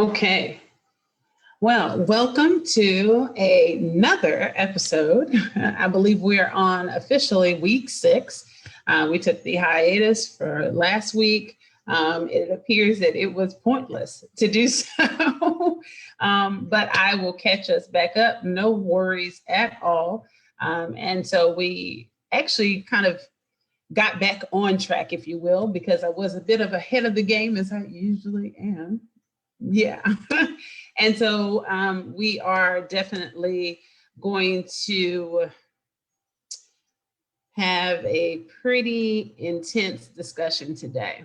Okay. Well, welcome to another episode. I believe we're on officially week 6. We took the hiatus for last week. It appears that it was pointless to do so, but I will catch us back up. No worries at all. And so we actually kind of got back on track, if you will, because I was a bit of ahead of the game as I usually am. Yeah. And so we are definitely going to have a pretty intense discussion today.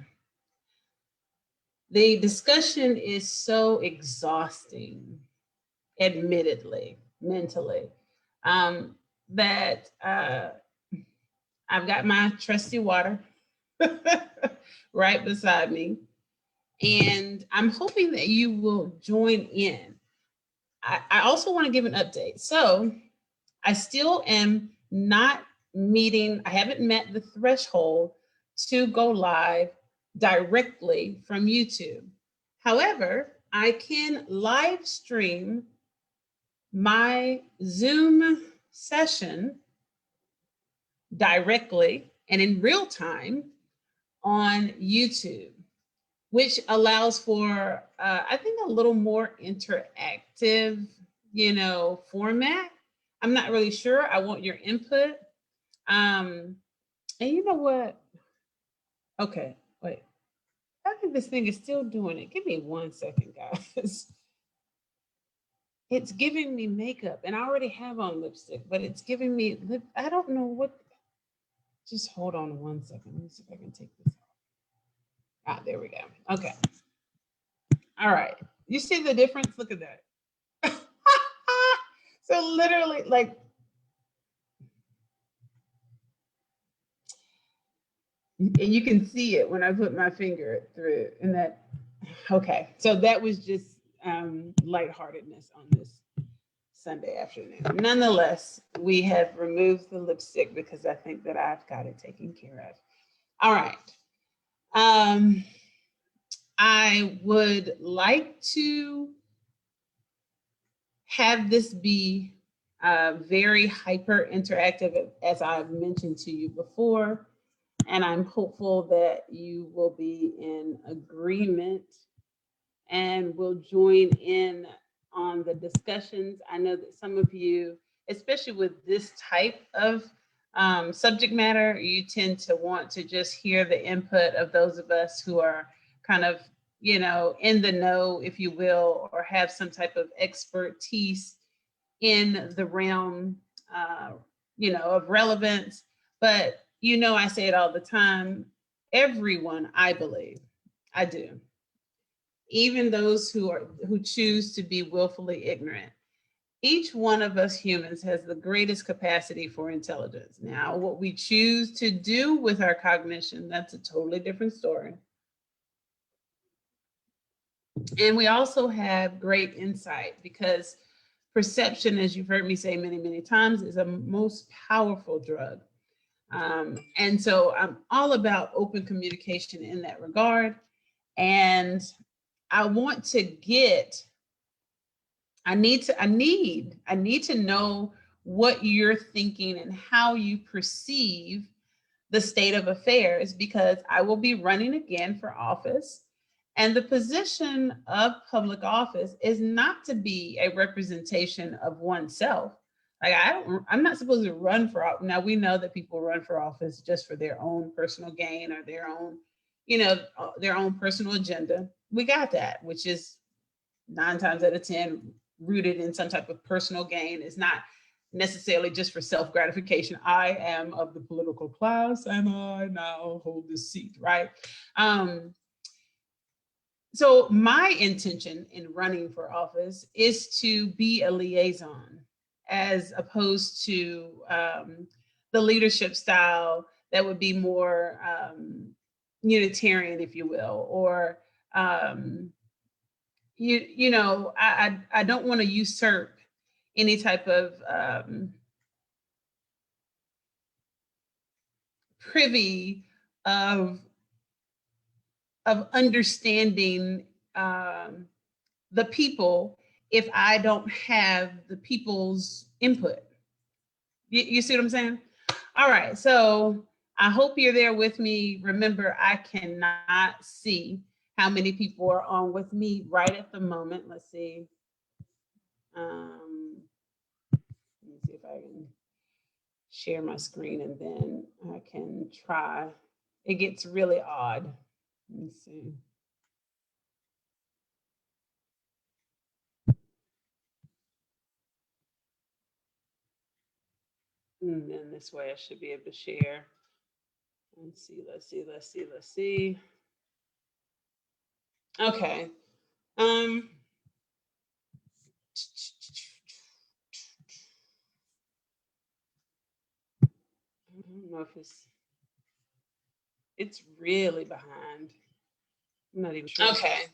The discussion is so exhausting, admittedly, mentally, that I've got my trusty water right beside me. And I'm hoping that you will join in. I also want to give an update. So I still am not meeting, I haven't met the threshold to go live directly from YouTube. However, I can live stream my Zoom session directly and in real time on YouTube, which allows for, I think, a little more interactive, format. I'm not really sure. I want your input. And you know what? Okay, wait. I think this thing is still doing it. Give me 1 second, guys. It's giving me makeup, and I already have on lipstick, but it's giving me lip. I don't know what. Just hold on 1 second. Let me see if I can take this off. Ah, there we go. Okay. All right. You see the difference? Look at that. So literally, like, and you can see it when I put my finger through and that. Okay, so that was just lightheartedness on this Sunday afternoon. Nonetheless, we have removed the lipstick because I think that I've got it taken care of. All right. I would like to have this be very hyper interactive, as I've mentioned to you before. And I'm hopeful that you will be in agreement and will join in on the discussions. I know that some of you, especially with this type of subject matter, you tend to want to just hear the input of those of us who are kind of, in the know, if you will, or have some type of expertise in the realm, of relevance. But I say it all the time. Everyone, I believe, I do, even those who choose to be willfully ignorant. Each one of us humans has the greatest capacity for intelligence. Now, what we choose to do with our cognition, that's a totally different story. And we also have great insight, because perception, as you've heard me say many, many times, is a most powerful drug. And so I'm all about open communication in that regard. And I want to I need to know what you're thinking and how you perceive the state of affairs, because I will be running again for office. And the position of public office is not to be a representation of oneself. Like, I'm not supposed to run for office. Now, we know that people run for office just for their own personal gain or their own, their own personal agenda. We got that, which is 9 times out of 10 rooted in some type of personal gain. It's not necessarily just for self-gratification. I am of the political class and I now hold this seat, right? So my intention in running for office is to be a liaison, as opposed to the leadership style that would be more unitarian, if you will, or I don't want to usurp any type of privy of understanding the people if I don't have the people's input. You see what I'm saying? All right, so I hope you're there with me. Remember, I cannot see how many people are on with me right at the moment. Let's see. Let me see if I can share my screen and then I can try. It gets really odd. Let me see. And then this way I should be able to share. Let's see. Okay. I don't know if it's really behind. I'm not even sure. Okay.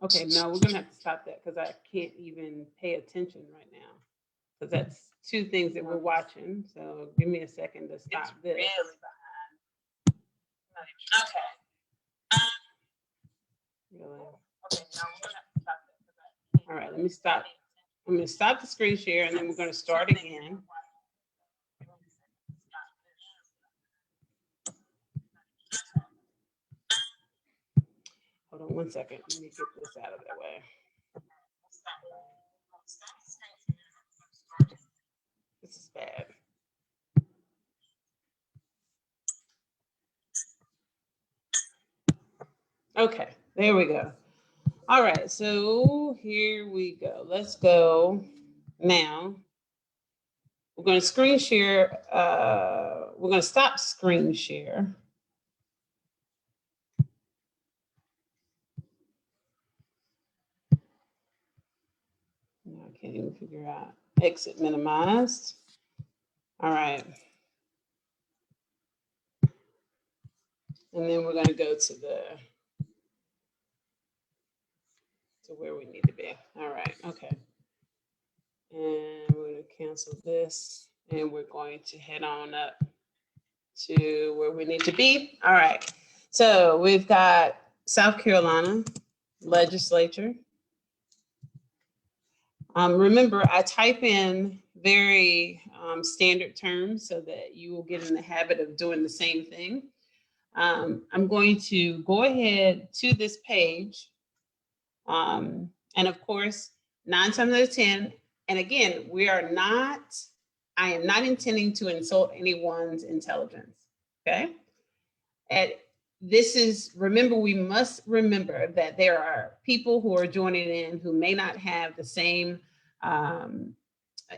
Okay. No, we're gonna have to stop that because I can't even pay attention right now because that's two things that we're watching. So give me a second to stop this. Really behind. I'm not even sure. Okay. Really? Okay. No, we're gonna have to stop that. All right. Let me stop. I'm gonna stop the screen share and then we're gonna start again. Hold on one second. Let me get this out of the way. This is bad. Okay, there we go. All right, so here we go. Let's go now. We're going to screen share. We're going to stop screen share. I can't even figure out. Exit minimized. All right. And then we're going to go to where we need to be. All right. Okay. And we're going to cancel this. And we're going to head on up to where we need to be. All right. So we've got South Carolina legislature. Remember, I type in very standard terms so that you will get in the habit of doing the same thing. I'm going to go ahead to this page. And of course, 9 times out of 10, and again, I am not intending to insult anyone's intelligence, okay? We must remember that there are people who are joining in who may not have the same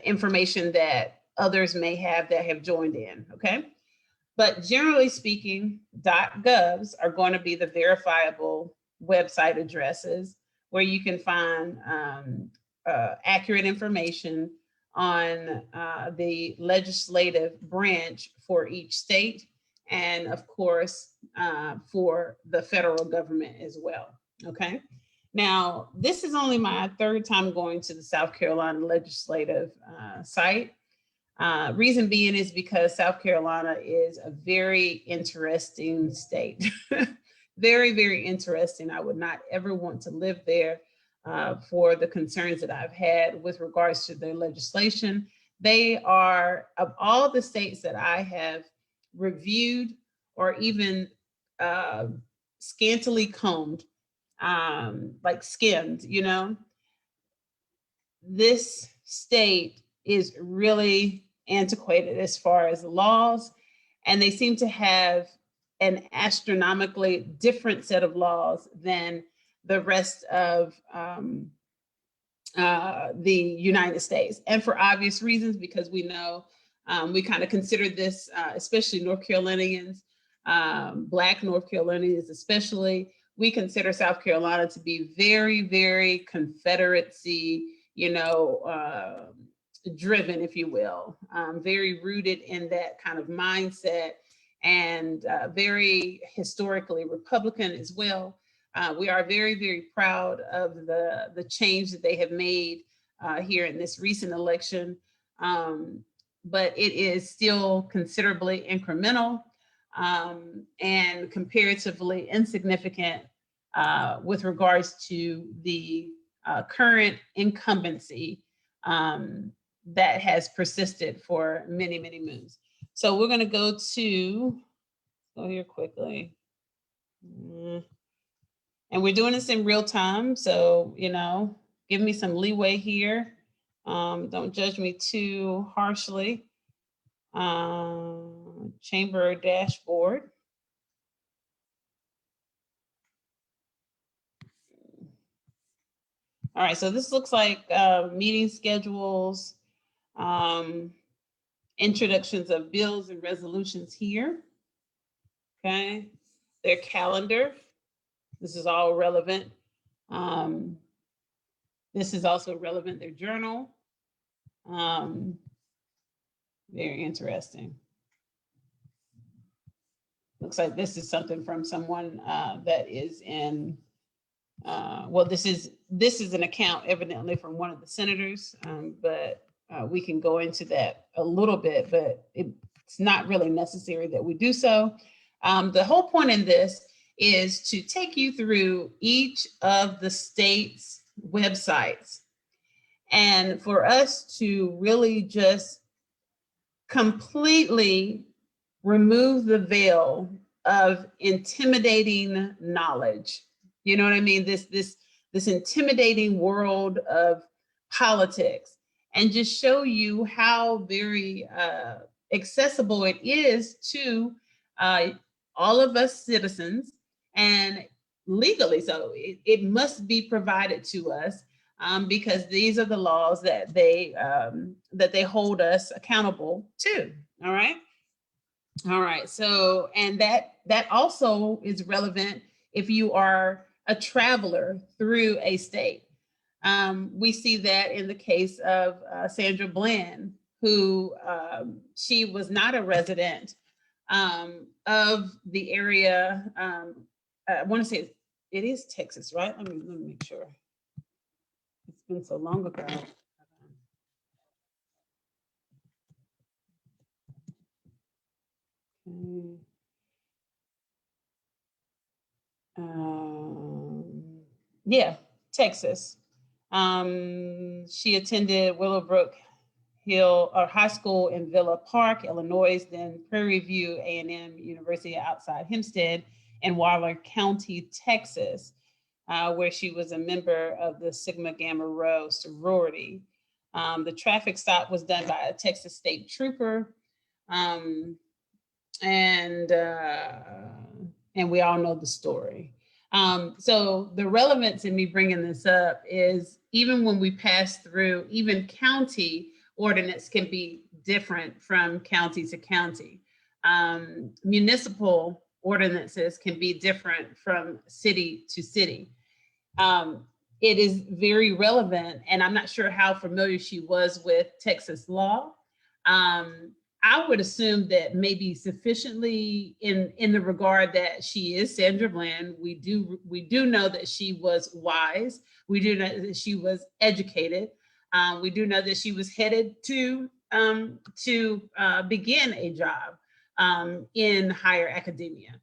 information that others may have that have joined in, okay? But generally speaking, .govs are going to be the verifiable website addresses where you can find accurate information on the legislative branch for each state, and of course, for the federal government as well, okay? Now, this is only my third time going to the South Carolina legislative site. Reason being is because South Carolina is a very interesting state. Very, very interesting. I would not ever want to live there for the concerns that I've had with regards to their legislation. They are, of all the states that I have reviewed or even scantily combed, like skimmed, this state is really antiquated as far as laws, and they seem to have an astronomically different set of laws than the rest of the United States. And for obvious reasons, because we know we kind of consider this, especially North Carolinians, Black North Carolinians especially, we consider South Carolina to be very, very Confederacy, driven, if you will, very rooted in that kind of mindset, and very historically Republican as well. We are very, very proud of the change that they have made here in this recent election, but it is still considerably incremental and comparatively insignificant with regards to the current incumbency that has persisted for many, many moons. So we're going to go here quickly. And we're doing this in real time. So, give me some leeway here. Don't judge me too harshly. Chamber dashboard. All right, so this looks like meeting schedules, introductions of bills and resolutions here. Okay, their calendar. This is all relevant. This is also relevant, their journal. Very interesting. Looks like this is something from someone that is in, well, this is an account evidently from one of the senators, but we can go into that a little bit, but it's not really necessary that we do so. The whole point in this is to take you through each of the state's websites and for us to really just completely remove the veil of intimidating knowledge. You know what I mean? This intimidating world of politics, and just show you how very accessible it is to all of us citizens, and legally so. It must be provided to us because these are the laws that they hold us accountable to. All right. All right. So, and that also is relevant if you are a traveler through a state. We see that in the case of Sandra Bland, who she was not a resident of the area. I want to say it is Texas, right? Let me make sure. It's been so long ago. Yeah, Texas. She attended Willowbrook Hill High School in Villa Park, Illinois, then Prairie View A&M University outside Hempstead in Waller County, Texas, where she was a member of the Sigma Gamma Rho sorority. The traffic stop was done by a Texas state trooper. And we all know the story. So the relevance in me bringing this up is even when we pass through, even county ordinance can be different from county to county. Municipal ordinances can be different from city to city. It is very relevant, and I'm not sure how familiar she was with Texas law. I would assume that maybe sufficiently in the regard that she is Sandra Bland. We do know that she was wise. We do know that she was educated. We do know that she was headed to begin a job in higher academia.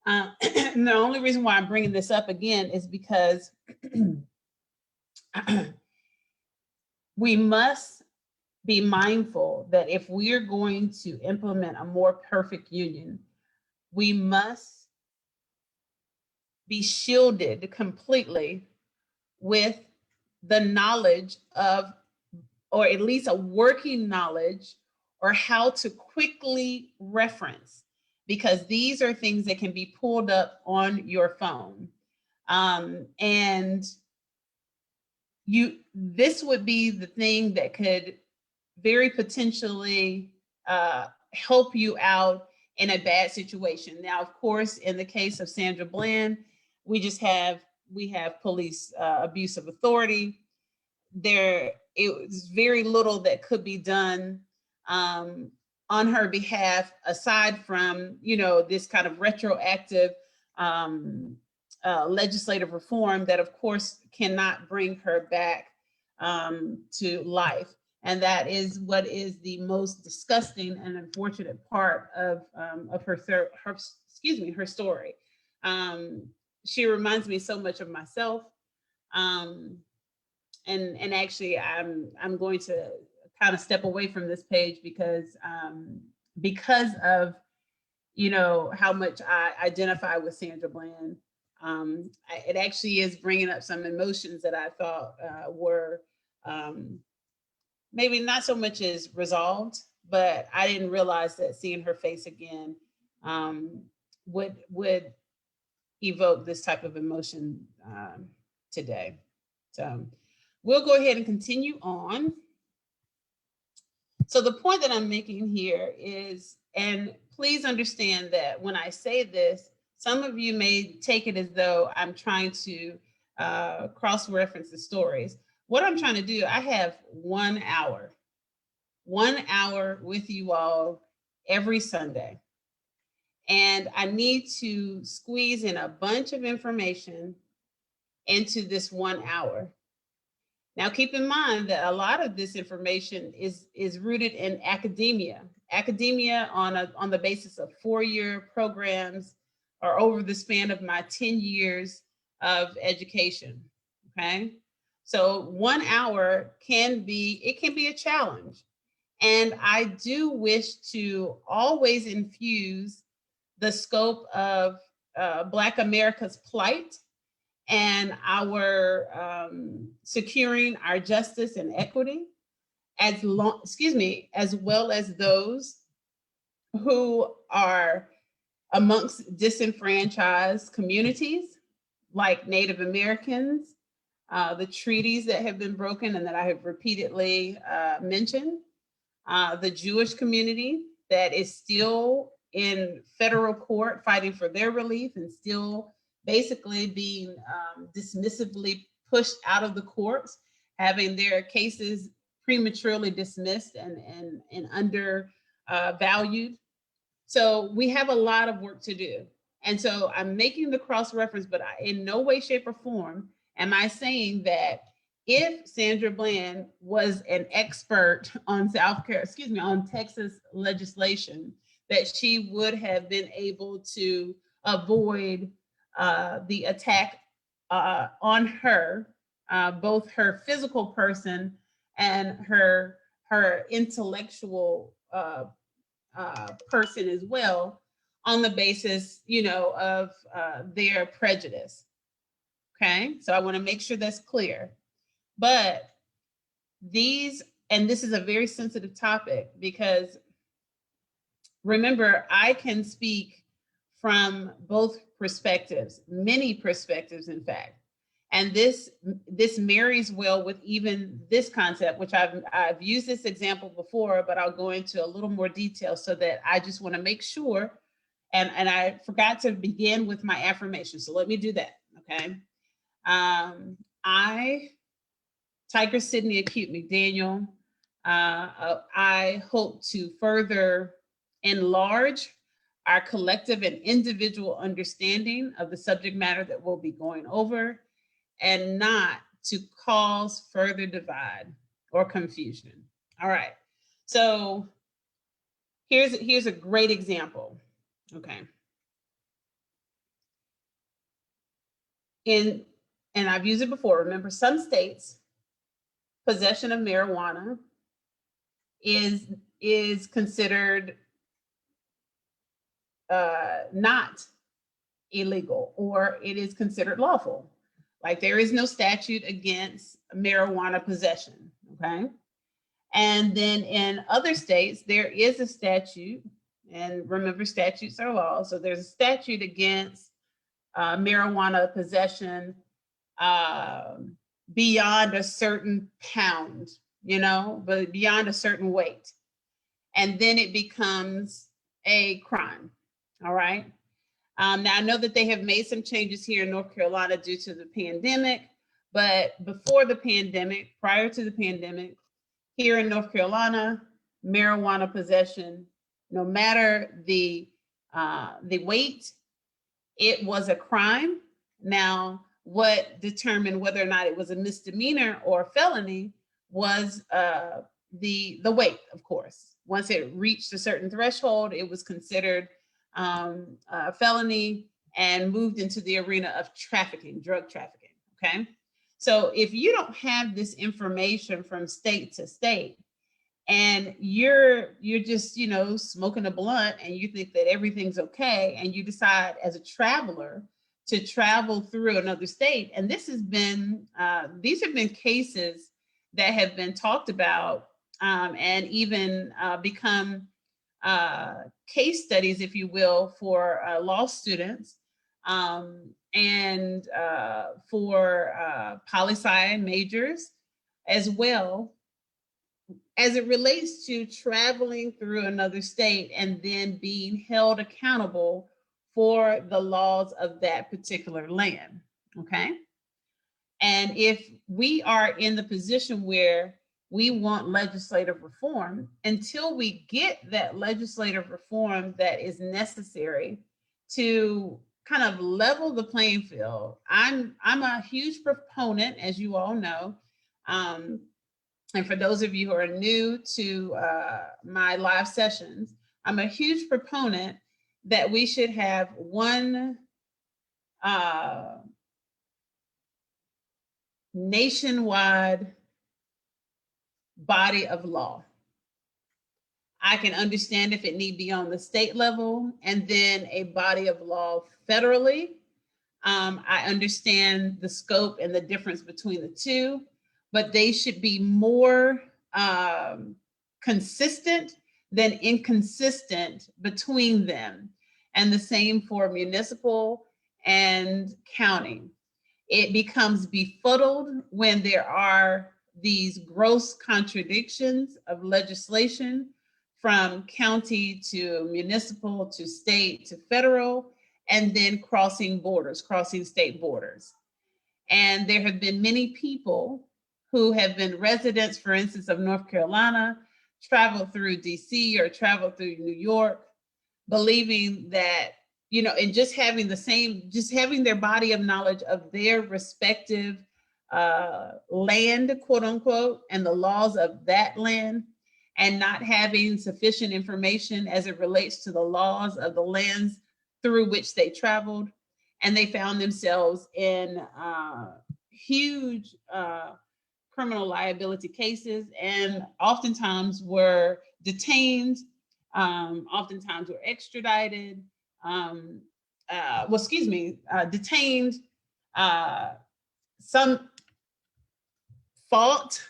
And the only reason why I'm bringing this up again is because we must be mindful that if we are going to implement a more perfect union, we must be shielded completely with the knowledge of, or at least a working knowledge, or how to quickly reference, because these are things that can be pulled up on your phone. And this would be the thing that could very potentially help you out in a bad situation. Now, of course, in the case of Sandra Bland, we have police abuse of authority. There is very little that could be done on her behalf, aside from this kind of retroactive legislative reform that, of course, cannot bring her back to life. And that is what is the most disgusting and unfortunate part of her story. she reminds me so much of myself. And actually, I'm going to kind of step away from this page because of, you know, how much I identify with Sandra Bland. It actually is bringing up some emotions that I thought were maybe not so much as resolved, but I didn't realize that seeing her face again would evoke this type of emotion today. So we'll go ahead and continue on. So the point that I'm making here is, and please understand that when I say this, some of you may take it as though I'm trying to cross-reference the stories. What I'm trying to do, I have 1 hour with you all every Sunday. And I need to squeeze in a bunch of information into this 1 hour. Now, keep in mind that a lot of this information is rooted in academia on the basis of 4-year programs or over the span of my 10 years of education, okay? So 1 hour can be a challenge. And I do wish to always infuse the scope of Black America's plight and our securing our justice and equity, as well as those who are amongst disenfranchised communities like Native Americans, the treaties that have been broken and that I have repeatedly mentioned, the Jewish community that is still in federal court fighting for their relief and still basically being dismissively pushed out of the courts, having their cases prematurely dismissed and undervalued. So we have a lot of work to do. And so I'm making the cross-reference, but in no way, shape, or form am I saying that if Sandra Bland was an expert on on Texas legislation, that she would have been able to avoid the attack on her, both her physical person and her intellectual person as well, on the basis, of their prejudice. Okay, so I want to make sure that's clear. But this is a very sensitive topic because remember, I can speak from both perspectives, many perspectives, in fact. And this marries well with even this concept, which I've used this example before, but I'll go into a little more detail so that I just want to make sure. And I forgot to begin with my affirmation. So let me do that, okay? Tigress Sydney Acute McDaniel, I hope to further enlarge our collective and individual understanding of the subject matter that we'll be going over, and not to cause further divide or confusion. All right, so here's a great example, okay? And I've used it before. Remember, some states, possession of marijuana is considered not illegal, or it is considered lawful. Like there is no statute against marijuana possession, okay? And then in other states, there is a statute, and remember, statutes are laws. So there's a statute against marijuana possession beyond a certain pound, but beyond a certain weight. And then it becomes a crime, all right? Now, I know that they have made some changes here in North Carolina due to the pandemic, but before the pandemic, prior to the pandemic, here in North Carolina, marijuana possession, no matter the weight, it was a crime. Now, what determined whether or not it was a misdemeanor or a felony was the weight, of course. Once it reached a certain threshold, it was considered a felony, and moved into the arena of trafficking, drug trafficking, okay? So if you don't have this information from state to state, and you're just, you know, smoking a blunt and you think that everything's okay, and you decide as a traveler to travel through another state, and this has been these have been cases that have been talked about, and even become case studies, if you will, for law students, and for poli-sci majors as well, as it relates to traveling through another state and then being held accountable for the laws of that particular land. Okay. And if we are in the position where we want legislative reform, until we get that legislative reform that is necessary to kind of level the playing field, I'm a huge proponent, as you all know. And for those of you who are new to my live sessions, I'm a huge proponent that we should have one nationwide body of law. I can understand if it need be on the state level, and then a body of law federally. I understand the scope and the difference between the two, but they should be more consistent than inconsistent between them. And the same for municipal and county. It becomes befuddled when there are these gross contradictions of legislation from county to municipal to state to federal, and then crossing borders, crossing state borders. And there have been many people who have been residents, for instance, of North Carolina, traveled through DC or traveled through New York, believing that, you know, and just having their body of knowledge of their respective land, quote unquote, and the laws of that land, and not having sufficient information as it relates to the laws of the lands through which they traveled. And they found themselves in huge criminal liability cases, and oftentimes were detained, oftentimes were extradited, detained, some fought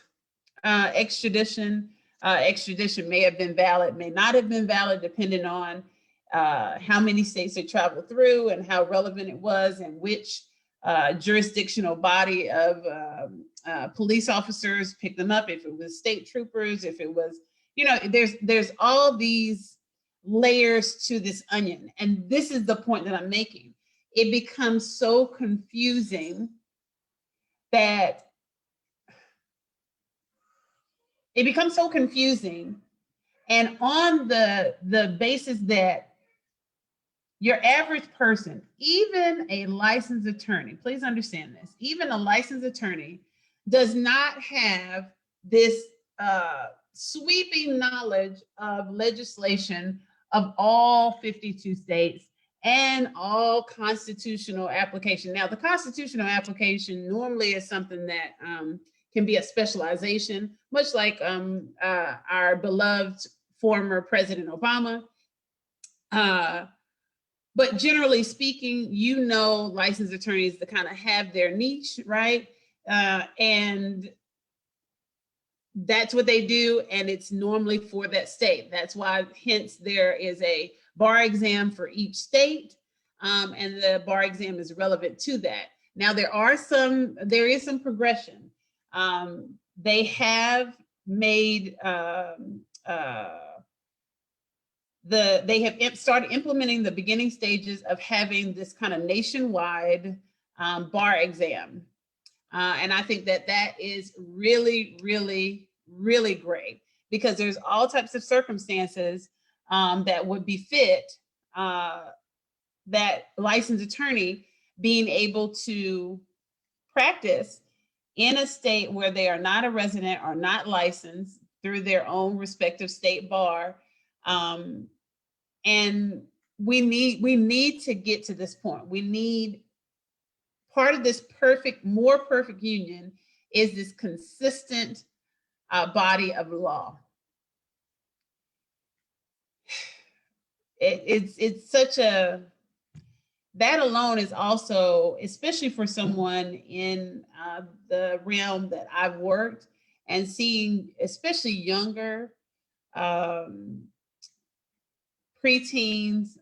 extradition. Extradition may have been valid, may not have been valid, depending on how many states they traveled through and how relevant it was, and which jurisdictional body of police officers picked them up, if it was state troopers, if it was, you know, there's all these layers to this onion. And this is the point that I'm making. It becomes so confusing that and on the basis that your average person, even a licensed attorney, please understand this, even a licensed attorney does not have this sweeping knowledge of legislation of all 52 states and all constitutional application. Now, the constitutional application normally is something that can be a specialization, much like our beloved former President Obama. But generally speaking, you know, licensed attorneys that kind of have their niche, right? And that's what they do, and it's normally for that state. That's why, hence, there is a bar exam for each state, and the bar exam is relevant to that. Now, there is some progression. They have made they have started implementing the beginning stages of having this kind of nationwide bar exam. And I think that is really, really, really great, because there's all types of circumstances that would befit that licensed attorney being able to practice in a state where they are not a resident or not licensed through their own respective state bar. And we need to get to this point. We need part of this more perfect union is this consistent body of law. It's such a, that alone is also, especially for someone in the realm that I've worked and seeing, especially younger preteens,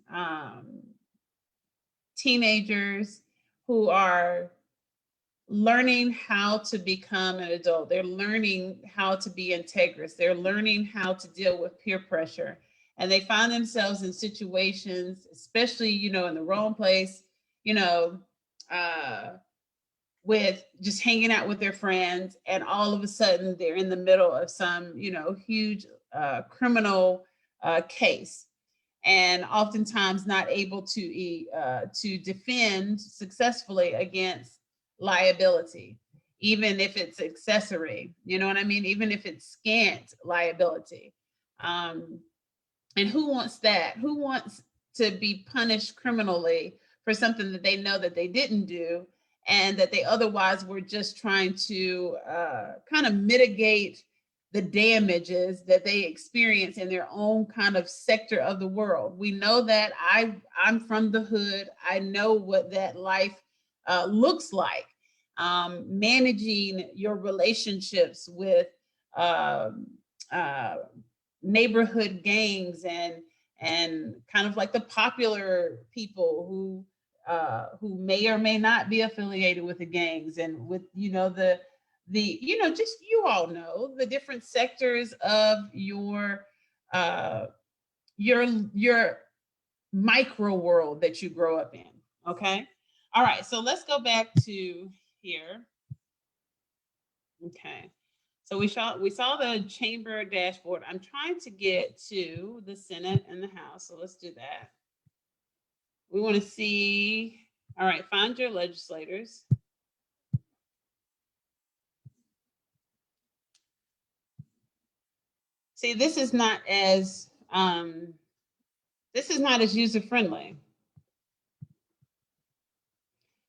teenagers who are learning how to become an adult. They're learning how to be integrous. They're learning how to deal with peer pressure. And they find themselves in situations, especially, you know, in the wrong place, you know, with just hanging out with their friends. And all of a sudden they're in the middle of some, you know, huge criminal case. And oftentimes not able to defend successfully against liability, even if it's accessory, you know what I mean? Even if it's scant liability. And who wants that? Who wants to be punished criminally for something that they know that they didn't do and that they otherwise were just trying to kind of mitigate the damages that they experience in their own kind of sector of the world? We know that I'm from the hood. I know what that life looks like. Managing your relationships with neighborhood gangs and kind of like the popular people who may or may not be affiliated with the gangs, and with, you know, the you know, just, you all know the different sectors of your micro world that you grow up in. Okay. All right. So let's go back to here. Okay. So we saw the chamber dashboard. I'm trying to get to the Senate and the House. So let's do that. We want to see, all right, find your legislators. See, this is not as user friendly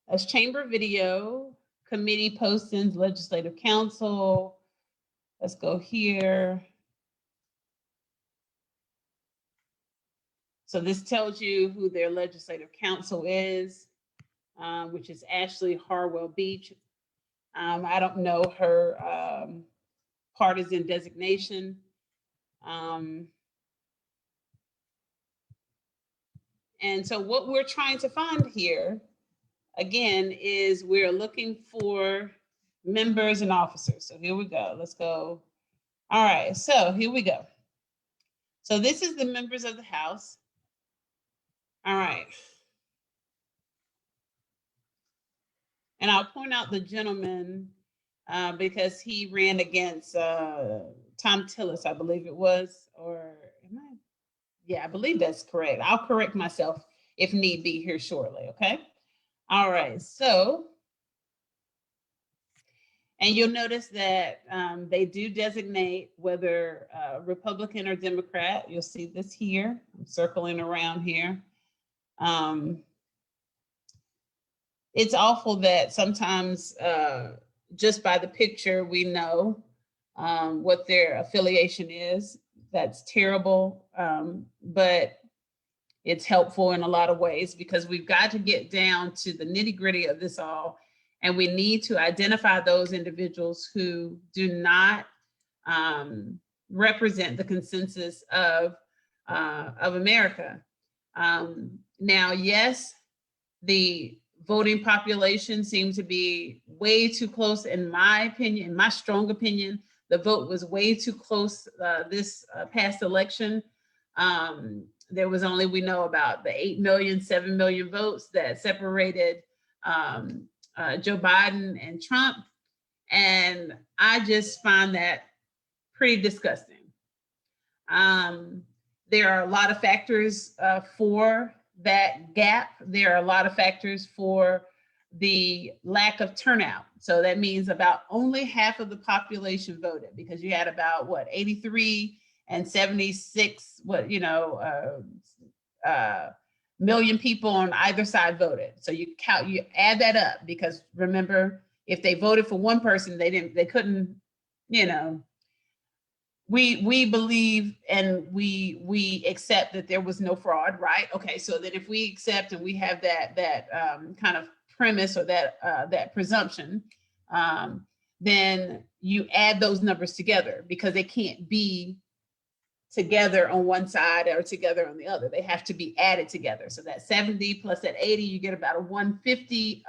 as chamber video, committee postings, legislative council. Let's go here. So this tells you who their legislative council is, which is Ashley Harwell Beach. I don't know her partisan designation. And so what we're trying to find here, again, is we're looking for members and officers. So here we go. Let's go. All right, so here we go. So this is the members of the House. All right. And I'll point out the gentleman because he ran against Tom Tillis, I believe it was, or am I? Yeah, I believe that's correct. I'll correct myself if need be here shortly, okay? All right, so, and you'll notice that they do designate whether Republican or Democrat. You'll see this here. I'm circling around here. It's awful that sometimes just by the picture, we know what their affiliation is. That's terrible, but it's helpful in a lot of ways because we've got to get down to the nitty gritty of this all. And we need to identify those individuals who do not represent the consensus of America. Now, yes, the voting population seemed to be way too close, in my opinion, in my strong opinion. The vote was way too close this past election. There was only, we know about the 8 million, 7 million votes that separated Joe Biden and Trump. And I just find that pretty disgusting. There are a lot of factors for that gap. There are a lot of factors for the lack of turnout. So that means about only half of the population voted, because you had about 83 and 76, million people on either side voted. So you add that up, because remember, if they voted for one person, they couldn't, you know, we believe and we accept that there was no fraud, right? Okay, so then if we accept and we have that kind of premise, or that presumption, then you add those numbers together, because they can't be together on one side or together on the other. They have to be added together. So that 70 plus that 80, you get about a 150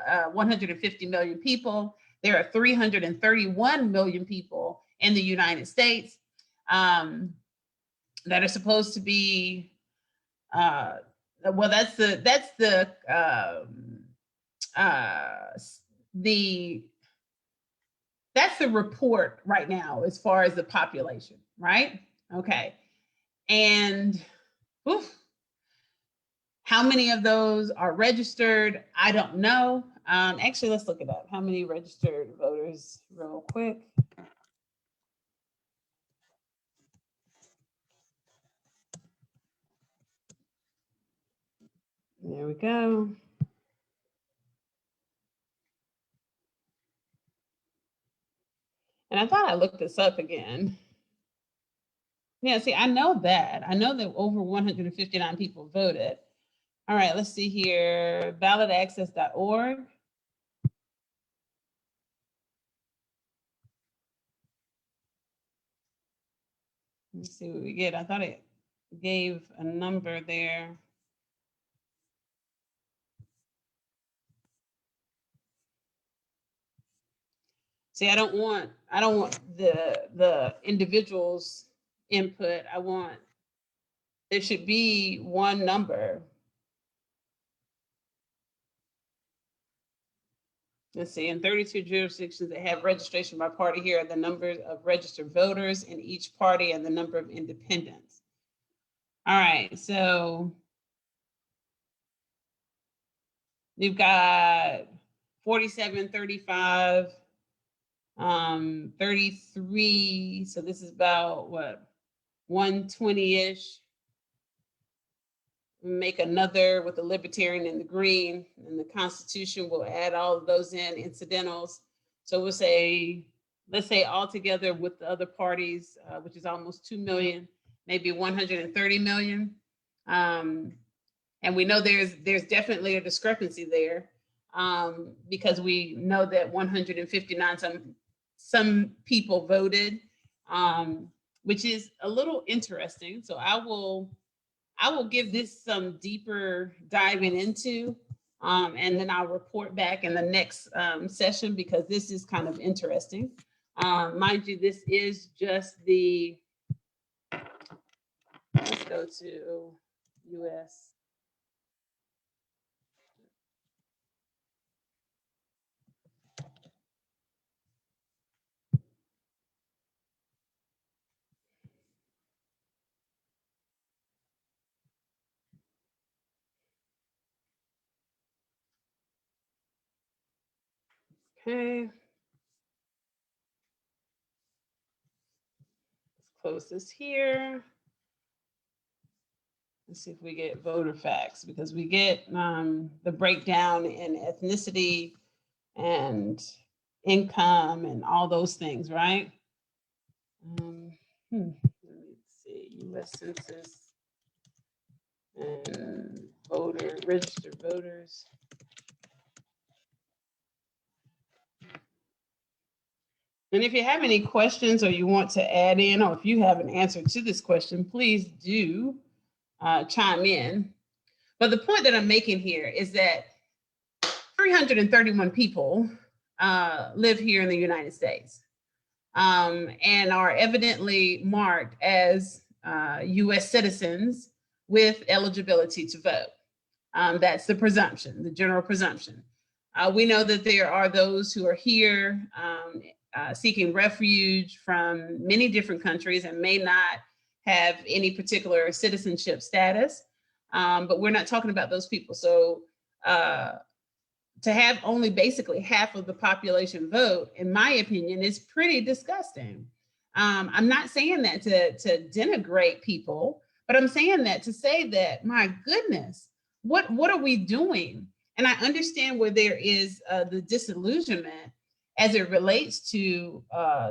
million people. There are 331 million people in the United States that are supposed to be, well, that's the report right now as far as the population, right? Okay. And how many of those are registered? I don't know. Actually, let's look it up. How many registered voters, real quick. There we go. And I thought I looked this up again. Yeah, see, I know that. I know that over 159 people voted. All right, let's see here. BallotAccess.org. Let's see what we get. I thought it gave a number there. See, I don't want the individual's input. There should be one number. Let's see, in 32 jurisdictions that have registration by party, here are the numbers of registered voters in each party and the number of independents. All right, so you've got 47, 35, 33. So this is about what, 120-ish. Make another with the libertarian in the green, and the Constitution will add all of those in, incidentals. So we'll say, let's say all together with the other parties, which is almost 2 million, maybe 130 million. And we know there's definitely a discrepancy there, because we know that 159 some people voted, which is a little interesting. So I will give this some deeper diving into, and then I'll report back in the next session, because this is kind of interesting. Mind you, this is just the, let's go to US. Okay. Let's close this here. Let's see if we get voter facts, because we get the breakdown in ethnicity and income and all those things, right? Let me see, US Census and registered voters. And if you have any questions, or you want to add in, or if you have an answer to this question, please do chime in. But the point that I'm making here is that 331 people live here in the United States, and are evidently marked as US citizens with eligibility to vote. That's the presumption, the general presumption. We know that there are those who are here seeking refuge from many different countries and may not have any particular citizenship status, but we're not talking about those people. So to have only basically half of the population vote, in my opinion, is pretty disgusting. I'm not saying that to denigrate people, but I'm saying that to say that, my goodness, what are we doing? And I understand where there is the disillusionment as it relates to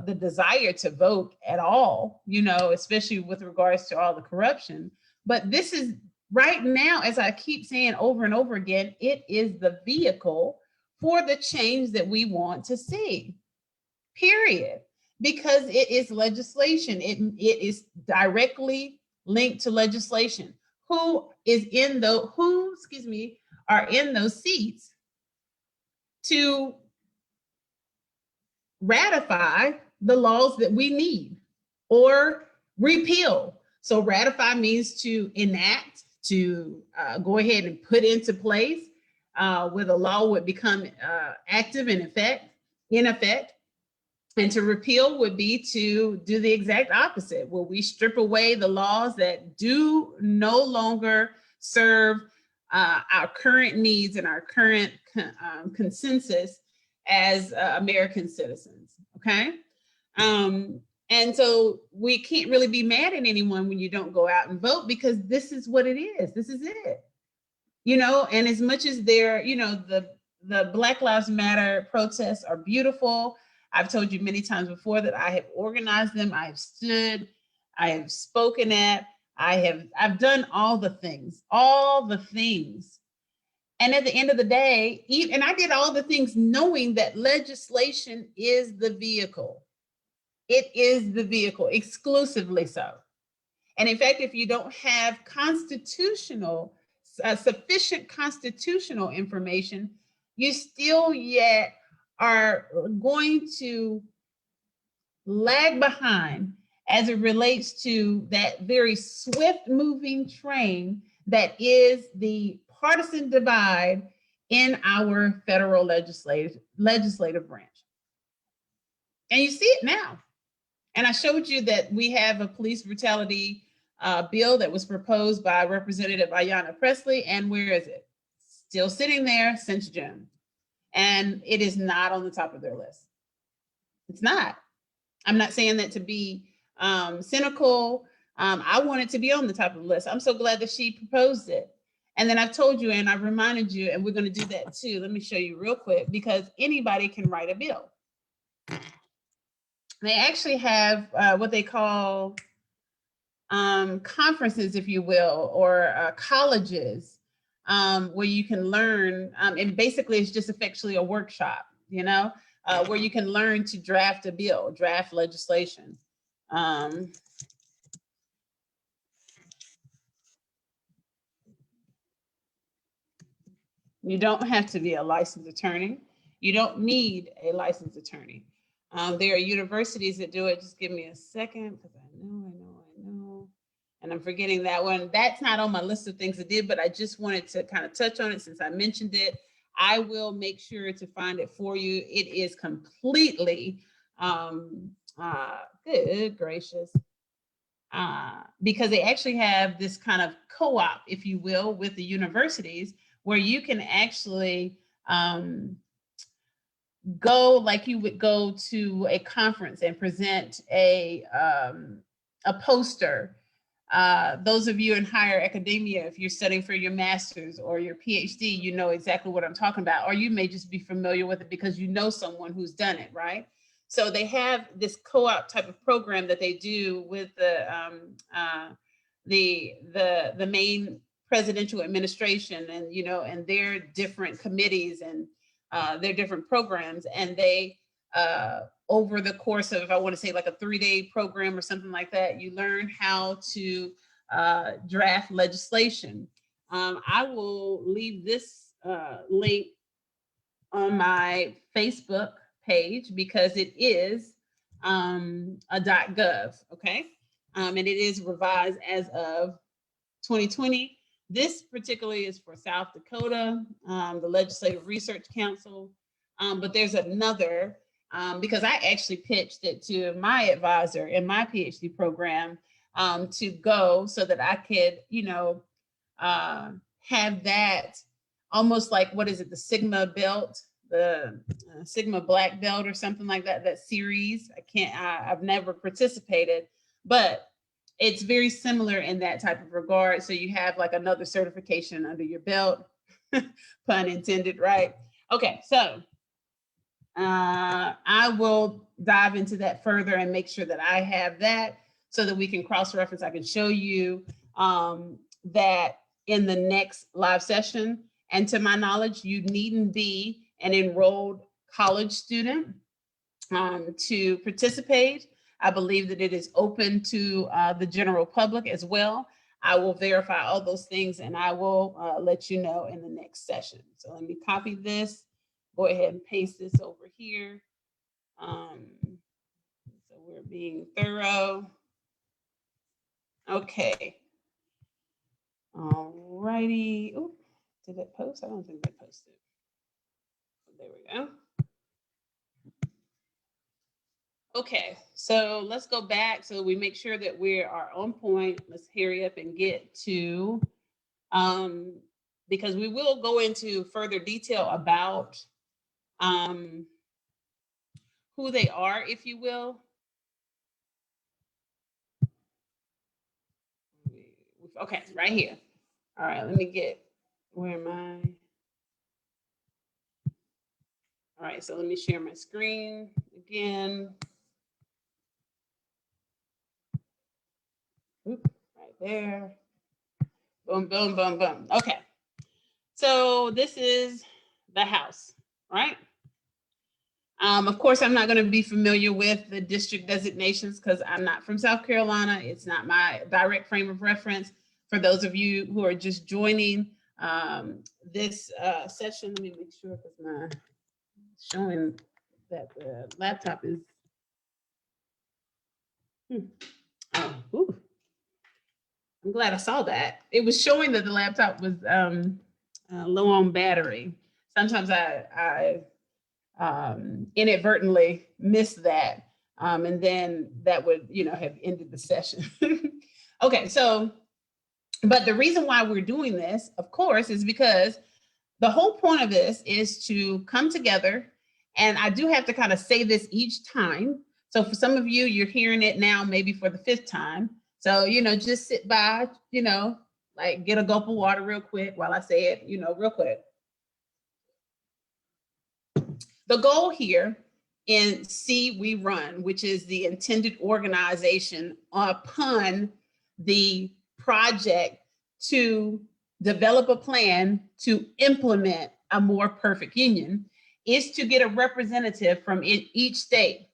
the desire to vote at all, you know, especially with regards to all the corruption. But this is right now, as I keep saying over and over again, it is the vehicle for the change that we want to see, period. Because it is legislation, it is directly linked to legislation. Who, excuse me, are in those seats to ratify the laws that we need or repeal. So ratify means to enact, to go ahead and put into place where the law would become active in effect. And to repeal would be to do the exact opposite, where we strip away the laws that do no longer serve our current needs and our current consensus as American citizens, okay? And so we can't really be mad at anyone when you don't go out and vote, because this is what it is. This is it. You know, and as much as they're, you know, the Black Lives Matter protests are beautiful. I've told you many times before that I have organized them, I have stood, I have spoken at, I've done all the things. And at the end of the day, and I did all the things knowing that legislation is the vehicle. It is the vehicle, exclusively so. And in fact, if you don't have sufficient constitutional information, you still yet are going to lag behind as it relates to that very swift moving train that is the partisan divide in our federal legislative branch. And you see it now. And I showed you that we have a police brutality bill that was proposed by Representative Ayanna Pressley. And where is it? Still sitting there since June. And it is not on the top of their list. It's not. I'm not saying that to be cynical. I want it to be on the top of the list. I'm so glad that she proposed it. And then I've told you and I've reminded you, and we're going to do that too. Let me show you real quick, because anybody can write a bill. They actually have what they call conferences, if you will, or colleges where you can learn. And basically, it's just effectively a workshop, you know, where you can learn to draft a bill, draft legislation. You don't have to be a licensed attorney. You don't need a licensed attorney. There are universities that do it. Just give me a second, because I know. And I'm forgetting that one. That's not on my list of things I did, but I just wanted to kind of touch on it since I mentioned it. I will make sure to find it for you. It is completely, good gracious, because they actually have this kind of co-op, if you will, with the universities, where you can actually go like you would go to a conference and present a poster. Those of you in higher academia, if you're studying for your master's or your PhD, you know exactly what I'm talking about, or you may just be familiar with it because you know someone who's done it, right? So they have this co-op type of program that they do with the main presidential administration, and you know, and their different committees and their different programs, and they over the course of, I want to say like a 3-day program or something like that, you learn how to draft legislation. I will leave this link on my Facebook page because it is a .gov, okay? And it is revised as of 2020. This particularly is for South Dakota, the Legislative Research Council, but there's another, because I actually pitched it to my advisor in my PhD program to go so that I could, you know, have that almost like, what is it, the Sigma belt, the Sigma black belt or something like that, that series. I've never participated, but it's very similar in that type of regard. So you have like another certification under your belt, pun intended, right? Okay, so I will dive into that further and make sure that I have that so that we can cross-reference. I can show you that in the next live session. And to my knowledge, you needn't be an enrolled college student to participate. I believe that it is open to the general public as well. I will verify all those things and I will let you know in the next session. So let me copy this, go ahead and paste this over here. So we're being thorough. Okay. All righty. Oh, did it post? I don't think they posted. There we go. Okay, so let's go back so we make sure that we are on point. Let's hurry up and get to, because we will go into further detail about who they are, if you will. Okay, right here. All right, let me get, where am I? All right, so let me share my screen again. Oop, right there. Boom, boom, boom, boom. Okay, so this is the house, right? Of course, I'm not going to be familiar with the district designations because I'm not from South Carolina. It's not my direct frame of reference. For those of you who are just joining this session, let me make sure because my showing that the laptop is. Oh, I'm glad I saw that. It was showing that the laptop was low on battery. Sometimes I inadvertently miss that. And then that would, have ended the session. Okay, so, but the reason why we're doing this, of course, is because the whole point of this is to come together. And I do have to kind of say this each time. So for some of you, you're hearing it now, maybe for the 5th time. So, just sit by, like get a gulp of water real quick while I say it, real quick. The goal here in See We Run, which is the intended organization upon the project to develop a plan to implement a more perfect union, is to get a representative from each state,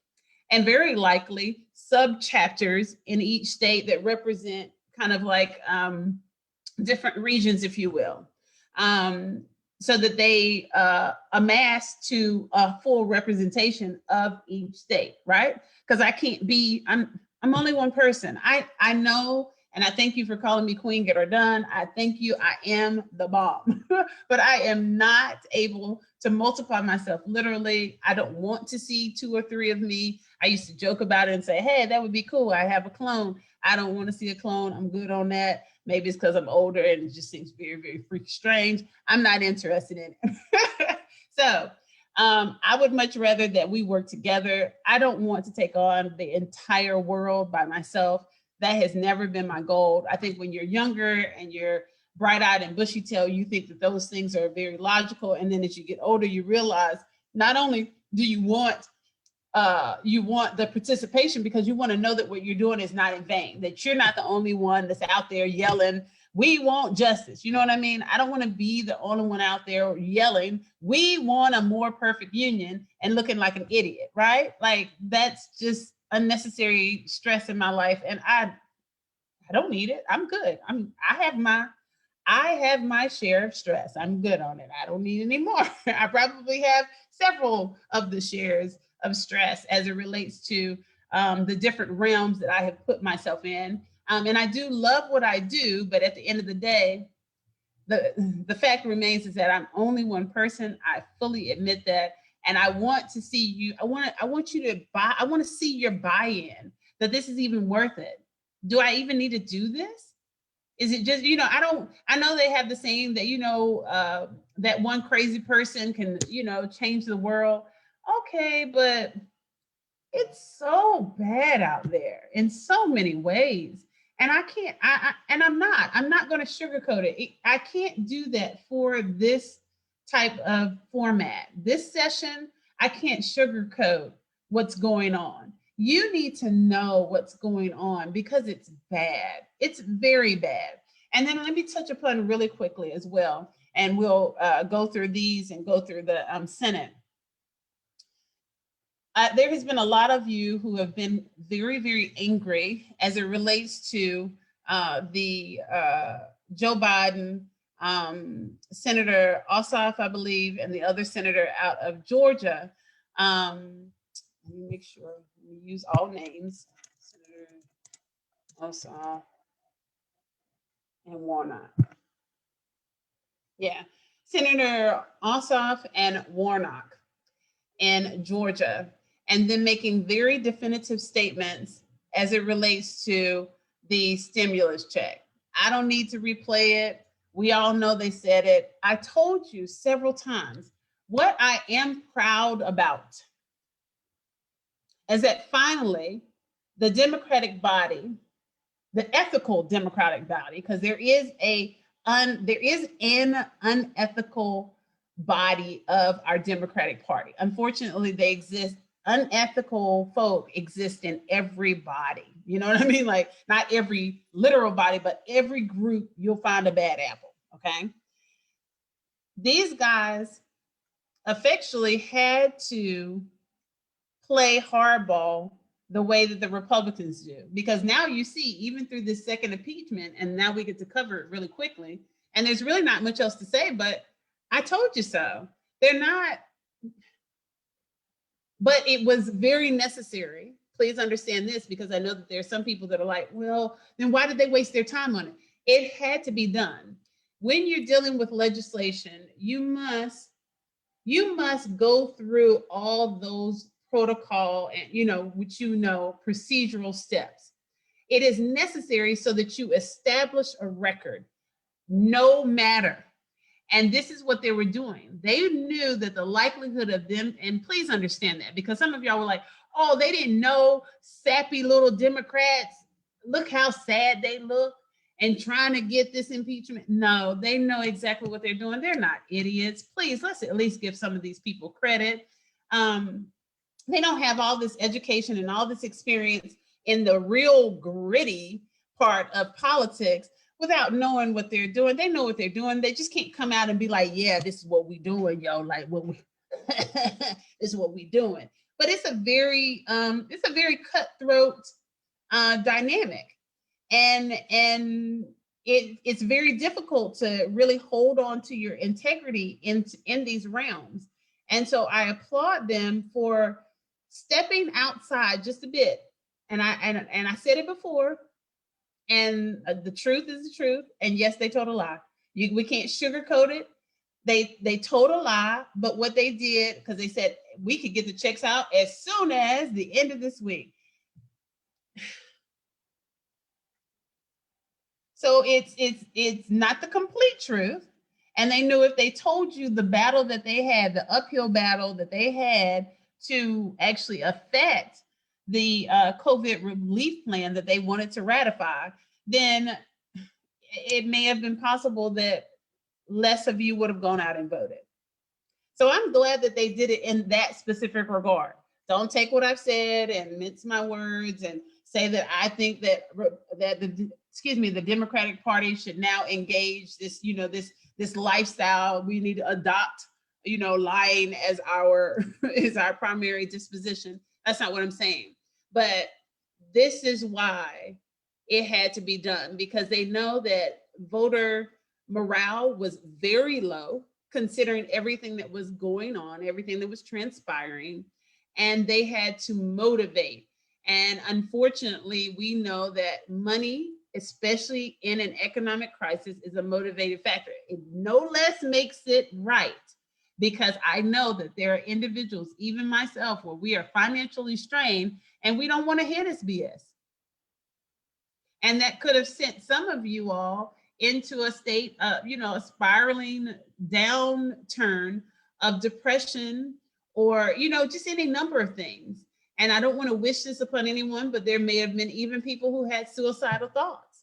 and very likely sub-chapters in each state that represent kind of like different regions, if you will. So that they amass to a full representation of each state, right? Because I can't be, I'm only one person. I know, and I thank you for calling me Queen Get Her Done. I thank you, I am the bomb. But I am not able to multiply myself literally. I don't want to see 2 or 3 of me. I used to joke about it and say, hey, that would be cool. I have a clone. I don't want to see a clone. I'm good on that. Maybe it's because I'm older and it just seems very, very freaky strange. I'm not interested in it. So I would much rather that we work together. I don't want to take on the entire world by myself. That has never been my goal. I think when you're younger and you're bright-eyed and bushy-tailed, you think that those things are very logical. And then as you get older, you realize not only do you want the participation because you want to know that what you're doing is not in vain, that you're not the only one that's out there yelling, we want justice. You know what I mean? I don't want to be the only one out there yelling, we want a more perfect union and looking like an idiot, right? Like that's just unnecessary stress in my life. And I don't need it. I'm good. I have my share of stress. I'm good on it. I don't need any more. I probably have several of the shares of stress as it relates to the different realms that I have put myself in. And I do love what I do, but at the end of the day, the fact remains is that I'm only one person. I fully admit that. And I want to see you, I want you to buy, I want to see your buy-in, that this is even worth it. Do I even need to do this? Is it just, I know they have the saying that, that one crazy person can, change the world. Okay, but it's so bad out there in so many ways. And I can't, I'm not going to sugarcoat it. I can't do that for this type of format. This session, I can't sugarcoat what's going on. You need to know what's going on because it's bad. It's very bad. And then let me touch upon really quickly as well, and we'll go through these and go through the Senate. There has been a lot of you who have been very, very angry as it relates to the Joe Biden, Senator Ossoff, I believe, and the other senator out of Georgia. Let me make sure we use all names. Senator Ossoff and Warnock. Yeah, Senator Ossoff and Warnock in Georgia, and then making very definitive statements as it relates to the stimulus check. I don't need to replay it. We all know they said it. I told you several times what I am proud about is that finally the Democratic body, the ethical Democratic body, because there is an unethical body of our Democratic Party. Unfortunately, they exist. Unethical folk exist in every body. You know what I mean? Like not every literal body, but every group you'll find a bad apple. Okay. These guys effectually had to play hardball the way that the Republicans do, because now you see, even through this second impeachment, and now we get to cover it really quickly, and there's really not much else to say, but I told you so. They're not, but it was very necessary. Please understand this, because I know that there are some people that are like, well, then why did they waste their time on it? It had to be done. When you're dealing with legislation, you must go through all those protocol and, procedural steps. It is necessary so that you establish a record, no matter. And this is what they were doing. They knew that the likelihood of them, and please understand that, because some of y'all were like, oh, they didn't know, sappy little Democrats, look how sad they look and trying to get this impeachment. No, they know exactly what they're doing. They're not idiots. Please, let's at least give some of these people credit. They don't have all this education and all this experience in the real gritty part of politics without knowing what they're doing. They know what they're doing. They just can't come out and be like, yeah, this is what we doing, yo. Like what we this is what we doing. But it's a very cutthroat dynamic. And it's very difficult to really hold on to your integrity in these realms. And so I applaud them for stepping outside just a bit. And I said it before, and the truth is the truth. And yes, they told a lie. We can't sugarcoat it. They told a lie, but what they did, because they said we could get the checks out as soon as the end of this week. So it's not the complete truth. And they knew if they told you the battle that they had, the uphill battle that they had to actually affect the COVID relief plan that they wanted to ratify, then it may have been possible that less of you would have gone out and voted. So I'm glad that they did it in that specific regard. Don't take what I've said and mince my words and say that I think that the Democratic Party should now engage this lifestyle. We need to adopt, lying as our primary disposition. That's not what I'm saying. But this is why it had to be done, because they know that voter morale was very low, considering everything that was going on, everything that was transpiring, and they had to motivate. And unfortunately, we know that money, especially in an economic crisis, is a motivating factor. It no less makes it right, because I know that there are individuals, even myself, where we are financially strained and we don't want to hear this BS. And that could have sent some of you all into a state of, a spiraling downturn of depression, or, just any number of things. And I don't want to wish this upon anyone, but there may have been even people who had suicidal thoughts.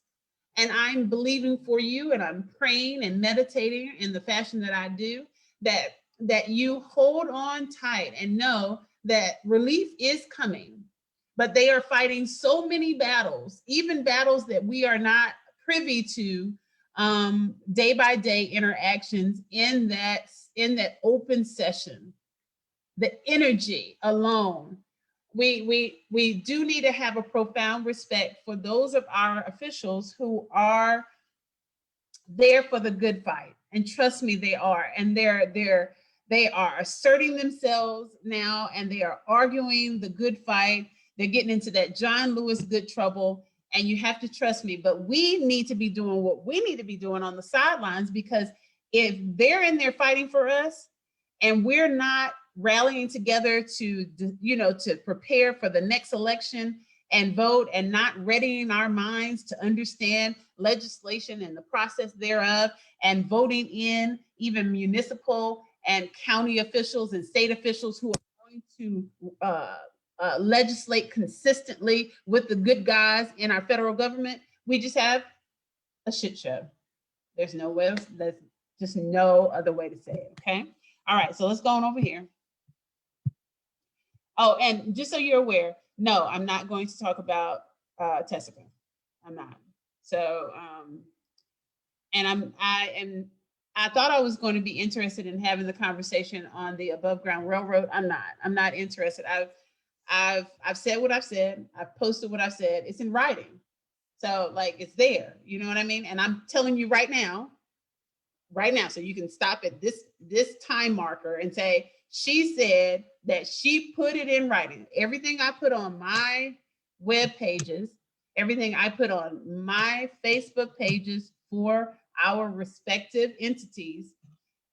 And I'm believing for you, and I'm praying and meditating in the fashion that I do, that you hold on tight and know that relief is coming. But they are fighting so many battles, even battles that we are not privy to, day by day interactions in that open session. The energy alone, we do need to have a profound respect for those of our officials who are there for the good fight. And trust me, they are. And they are asserting themselves now, and they are arguing the good fight. They're getting into that John Lewis good trouble. And you have to trust me. But we need to be doing what we need to be doing on the sidelines, because if they're in there fighting for us and we're not rallying together to prepare for the next election and vote, and not readying our minds to understand legislation and the process thereof, and voting in even municipal and county officials and state officials who are going to legislate consistently with the good guys in our federal government, we just have a shit show. There's just no other way to say it. Okay. All right. So let's go on over here. Oh, and just so you're aware, no, I'm not going to talk about Tessica. I'm not. So, and I thought I was going to be interested in having the conversation on the above ground railroad. I'm not. I'm not interested. I've said what I've said. I've posted what I've said. It's in writing. So like it's there. You know what I mean? And I'm telling you right now, so you can stop at this time marker and say, she said that she put it in writing. Everything I put on my web pages, everything I put on my Facebook pages for our respective entities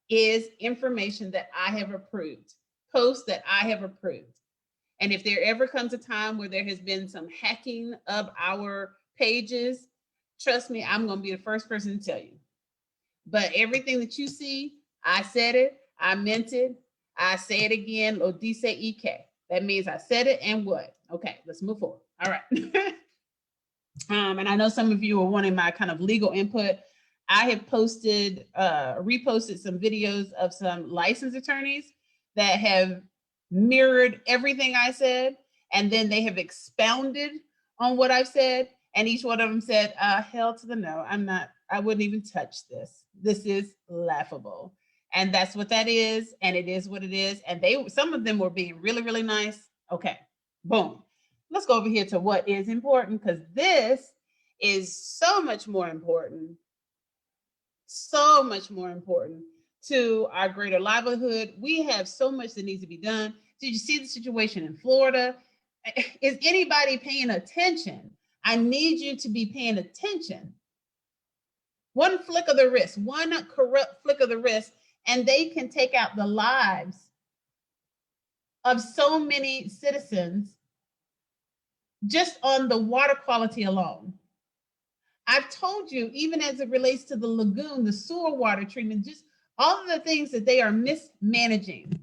is information that I have approved, posts that I have approved. And if there ever comes a time where there has been some hacking of our pages, trust me, I'm going to be the first person to tell you. But everything that you see, I said it, I meant it, I say it again, lo dice Ike. That means I said it and what? Okay, let's move forward. All right. And I know some of you are wanting my kind of legal input. I have reposted some videos of some licensed attorneys that have mirrored everything I said, and then they have expounded on what I've said. And each one of them said, hell to the no, I wouldn't even touch this. This is laughable. And that's what that is. And it is what it is. And some of them were being really, really nice. Okay, boom. Let's go over here to what is important, because this is so much more important to our greater livelihood. We have so much that needs to be done. Did you see the situation in Florida? Is anybody paying attention? I need you to be paying attention. One flick of the wrist, one corrupt flick of the wrist, and they can take out the lives of so many citizens just on the water quality alone. I've told you, even as it relates to the lagoon, the sewer water treatment, just all of the things that they are mismanaging.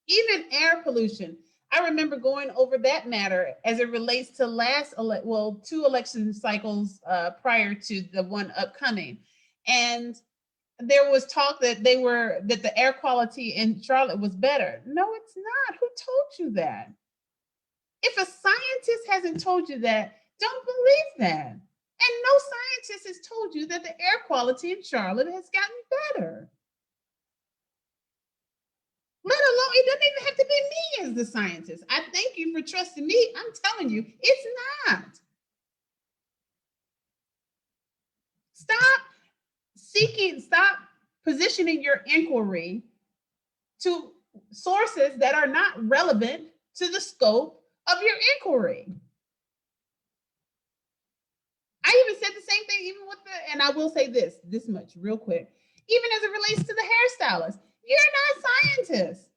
Even air pollution. I remember going over that matter as it relates to 2 election cycles prior to the one upcoming. And there was talk that the air quality in Charlotte was better. No, it's not. Who told you that? If a scientist hasn't told you that, don't believe that. And no scientist has told you that the air quality in Charlotte has gotten better. Let alone, it doesn't even have to be me as the scientist. I thank you for trusting me. I'm telling you, it's not. Stop positioning your inquiry to sources that are not relevant to the scope of your inquiry. I even said the same thing, even with and I will say this much real quick, even as it relates to the hairstylist. You're not scientists.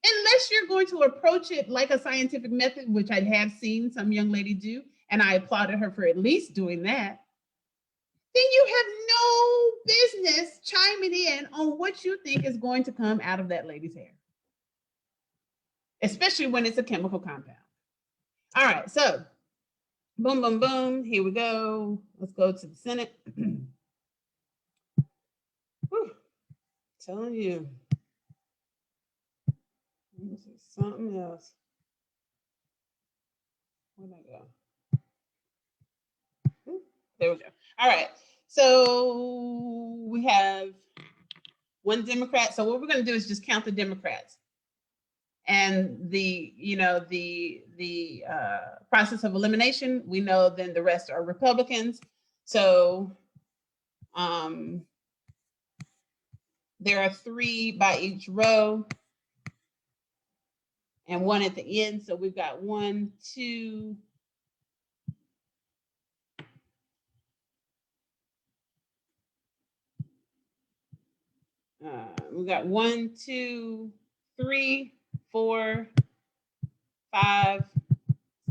Unless you're going to approach it like a scientific method, which I have seen some young lady do, and I applauded her for at least doing that, then you have no business chiming in on what you think is going to come out of that lady's hair, especially when it's a chemical compound. All right, so Boom, boom, boom. Here we go. Let's go to the Senate. Whew. Telling you. This is something else. Where'd I go? There we go. All right. So we have one Democrat. So what we're going to do is just count the Democrats. And the process of elimination, we know then the rest are Republicans. So there are 3 by each row and 1 at the end. So we've got 1, 2, we got 1, 2, 3, 4, 5,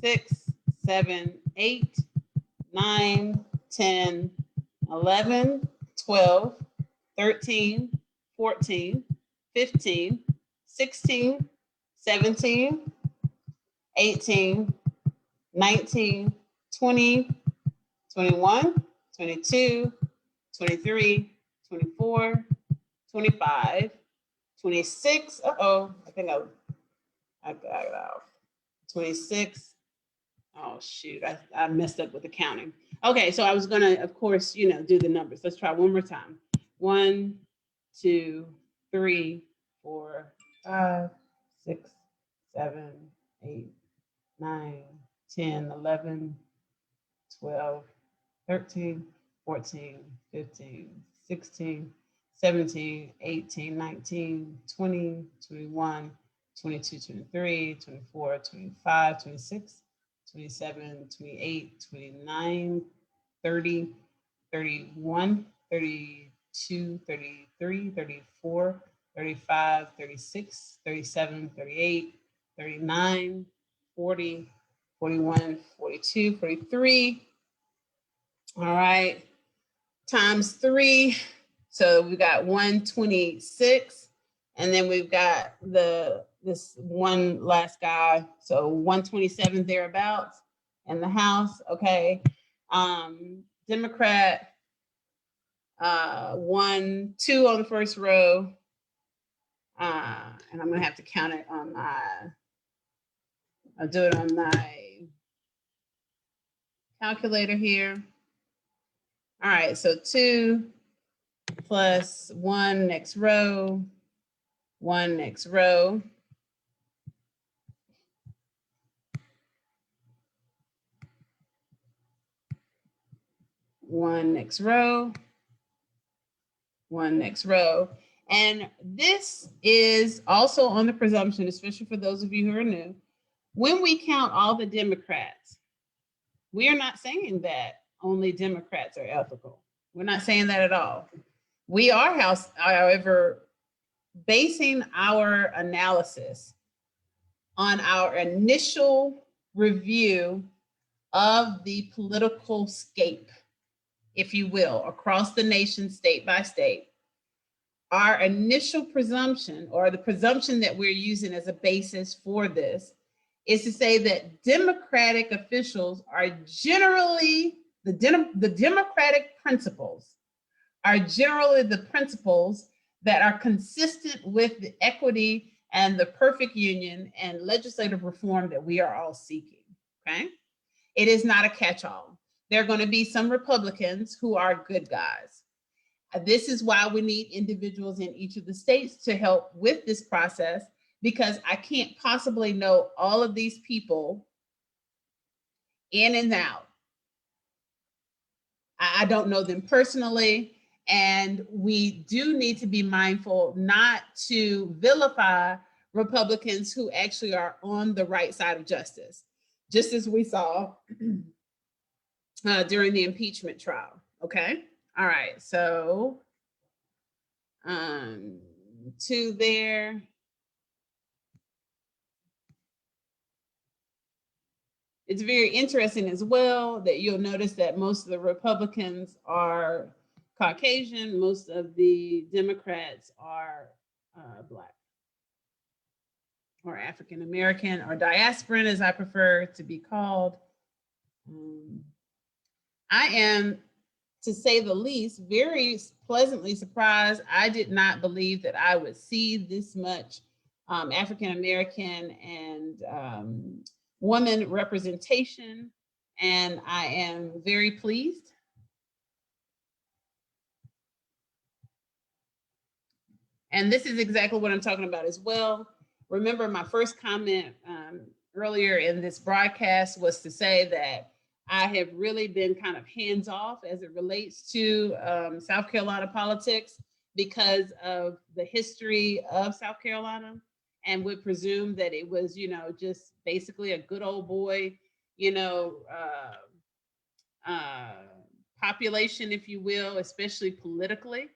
6, 7, 8, 9, 10, 11, 12, 13, 14, 15, 16, 17, 18, 19, 20, 21, 22, 23, 24, 25, 26. Uh-oh, I think I got it off. 26. Oh, shoot, I messed up with the counting. Okay, so I was gonna, of course, do the numbers. Let's try one more time. 1, 2, 3, 4, 5, 6, 7, 8, 9, 10, 11, 12, 13, 14, 15, 16, 17, 18, 19, 20, 21, 22, 23, 24, 25, 26, 27, 28, 29, 30, 31, 32, 33, 34, 35, 36, 37, 38, 39, 40, 41, 42, 43. All right, times 3. So we got 126, and then we've got this one last guy, so 127 thereabouts in the House. Okay, Democrat 1, 2 on the first row, and I'm gonna have to count it on my. I'll do it on my calculator here. All right, so 2 plus 1 next row, 1 next row. One next row, 1 next row. And this is also on the presumption, especially for those of you who are new, when we count all the Democrats, we are not saying that only Democrats are ethical. We're not saying that at all. We are, however, basing our analysis on our initial review of the political scape, if you will, across the nation, state by state. Our initial presumption, or the presumption that we're using as a basis for this, is to say that Democratic officials are generally, the Democratic principles are generally the principles that are consistent with the equity and the perfect union and legislative reform that we are all seeking, okay? It is not a catch-all. There are going to be some Republicans who are good guys. This is why we need individuals in each of the states to help with this process, because I can't possibly know all of these people in and out. I don't know them personally, and we do need to be mindful not to vilify Republicans who actually are on the right side of justice, just as we saw during the impeachment trial. Okay. All right. So 2 there. It's very interesting as well that you'll notice that most of the Republicans are Caucasian, most of the Democrats are Black or African American, or diasporan, as I prefer to be called. I am, to say the least, very pleasantly surprised. I did not believe that I would see this much African American and woman representation, and I am very pleased. And this is exactly what I'm talking about as well. Remember, my first comment earlier in this broadcast was to say that I have really been kind of hands off as it relates to South Carolina politics because of the history of South Carolina, and would presume that it was, just basically a good old boy, you know, uh, population, if you will, especially politically.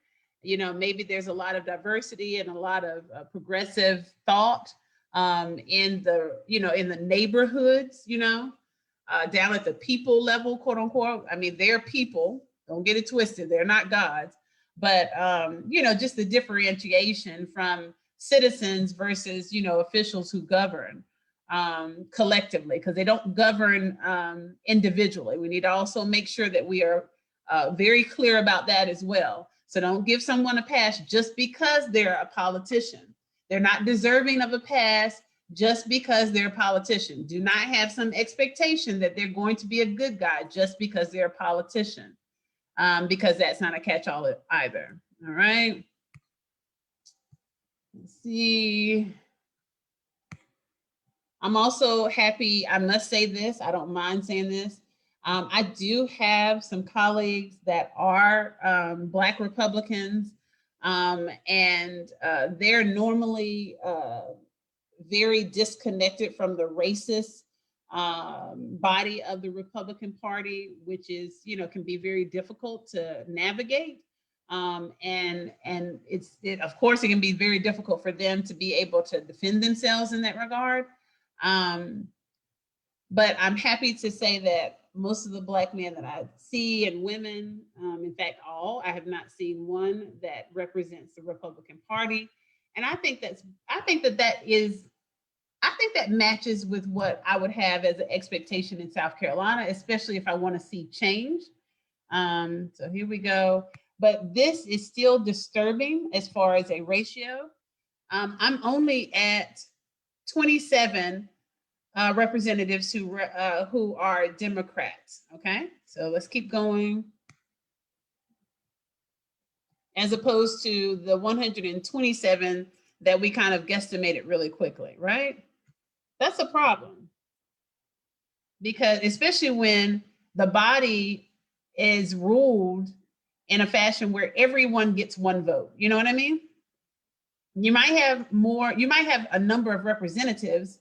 Maybe there's a lot of diversity and a lot of progressive thought in the neighborhoods, down at the people level, quote unquote. I mean, they're people. Don't get it twisted. They're not gods. But, just the differentiation from citizens versus, officials who govern collectively, because they don't govern individually. We need to also make sure that we are very clear about that as well. So don't give someone a pass just because they're a politician. They're not deserving of a pass just because they're a politician. Do not have some expectation that they're going to be a good guy just because they're a politician, because that's not a catch-all either. All right. Let's see. I'm also happy, I must say this, I don't mind saying this. I do have some colleagues that are Black Republicans, and they're normally very disconnected from the racist body of the Republican Party, which is, can be very difficult to navigate. And of course, it can be very difficult for them to be able to defend themselves in that regard. But I'm happy to say that most of the Black men that I see, and women, in fact, all, I have not seen one that represents the Republican Party. And I think that matches with what I would have as an expectation in South Carolina, especially if I want to see change. So here we go. But this is still disturbing as far as a ratio. I'm only at 27 representatives who are Democrats. Okay, so let's keep going. As opposed to the 127 that we kind of guesstimated really quickly, right? That's a problem, because especially when the body is ruled in a fashion where everyone gets one vote. You know what I mean? You might have a number of representatives,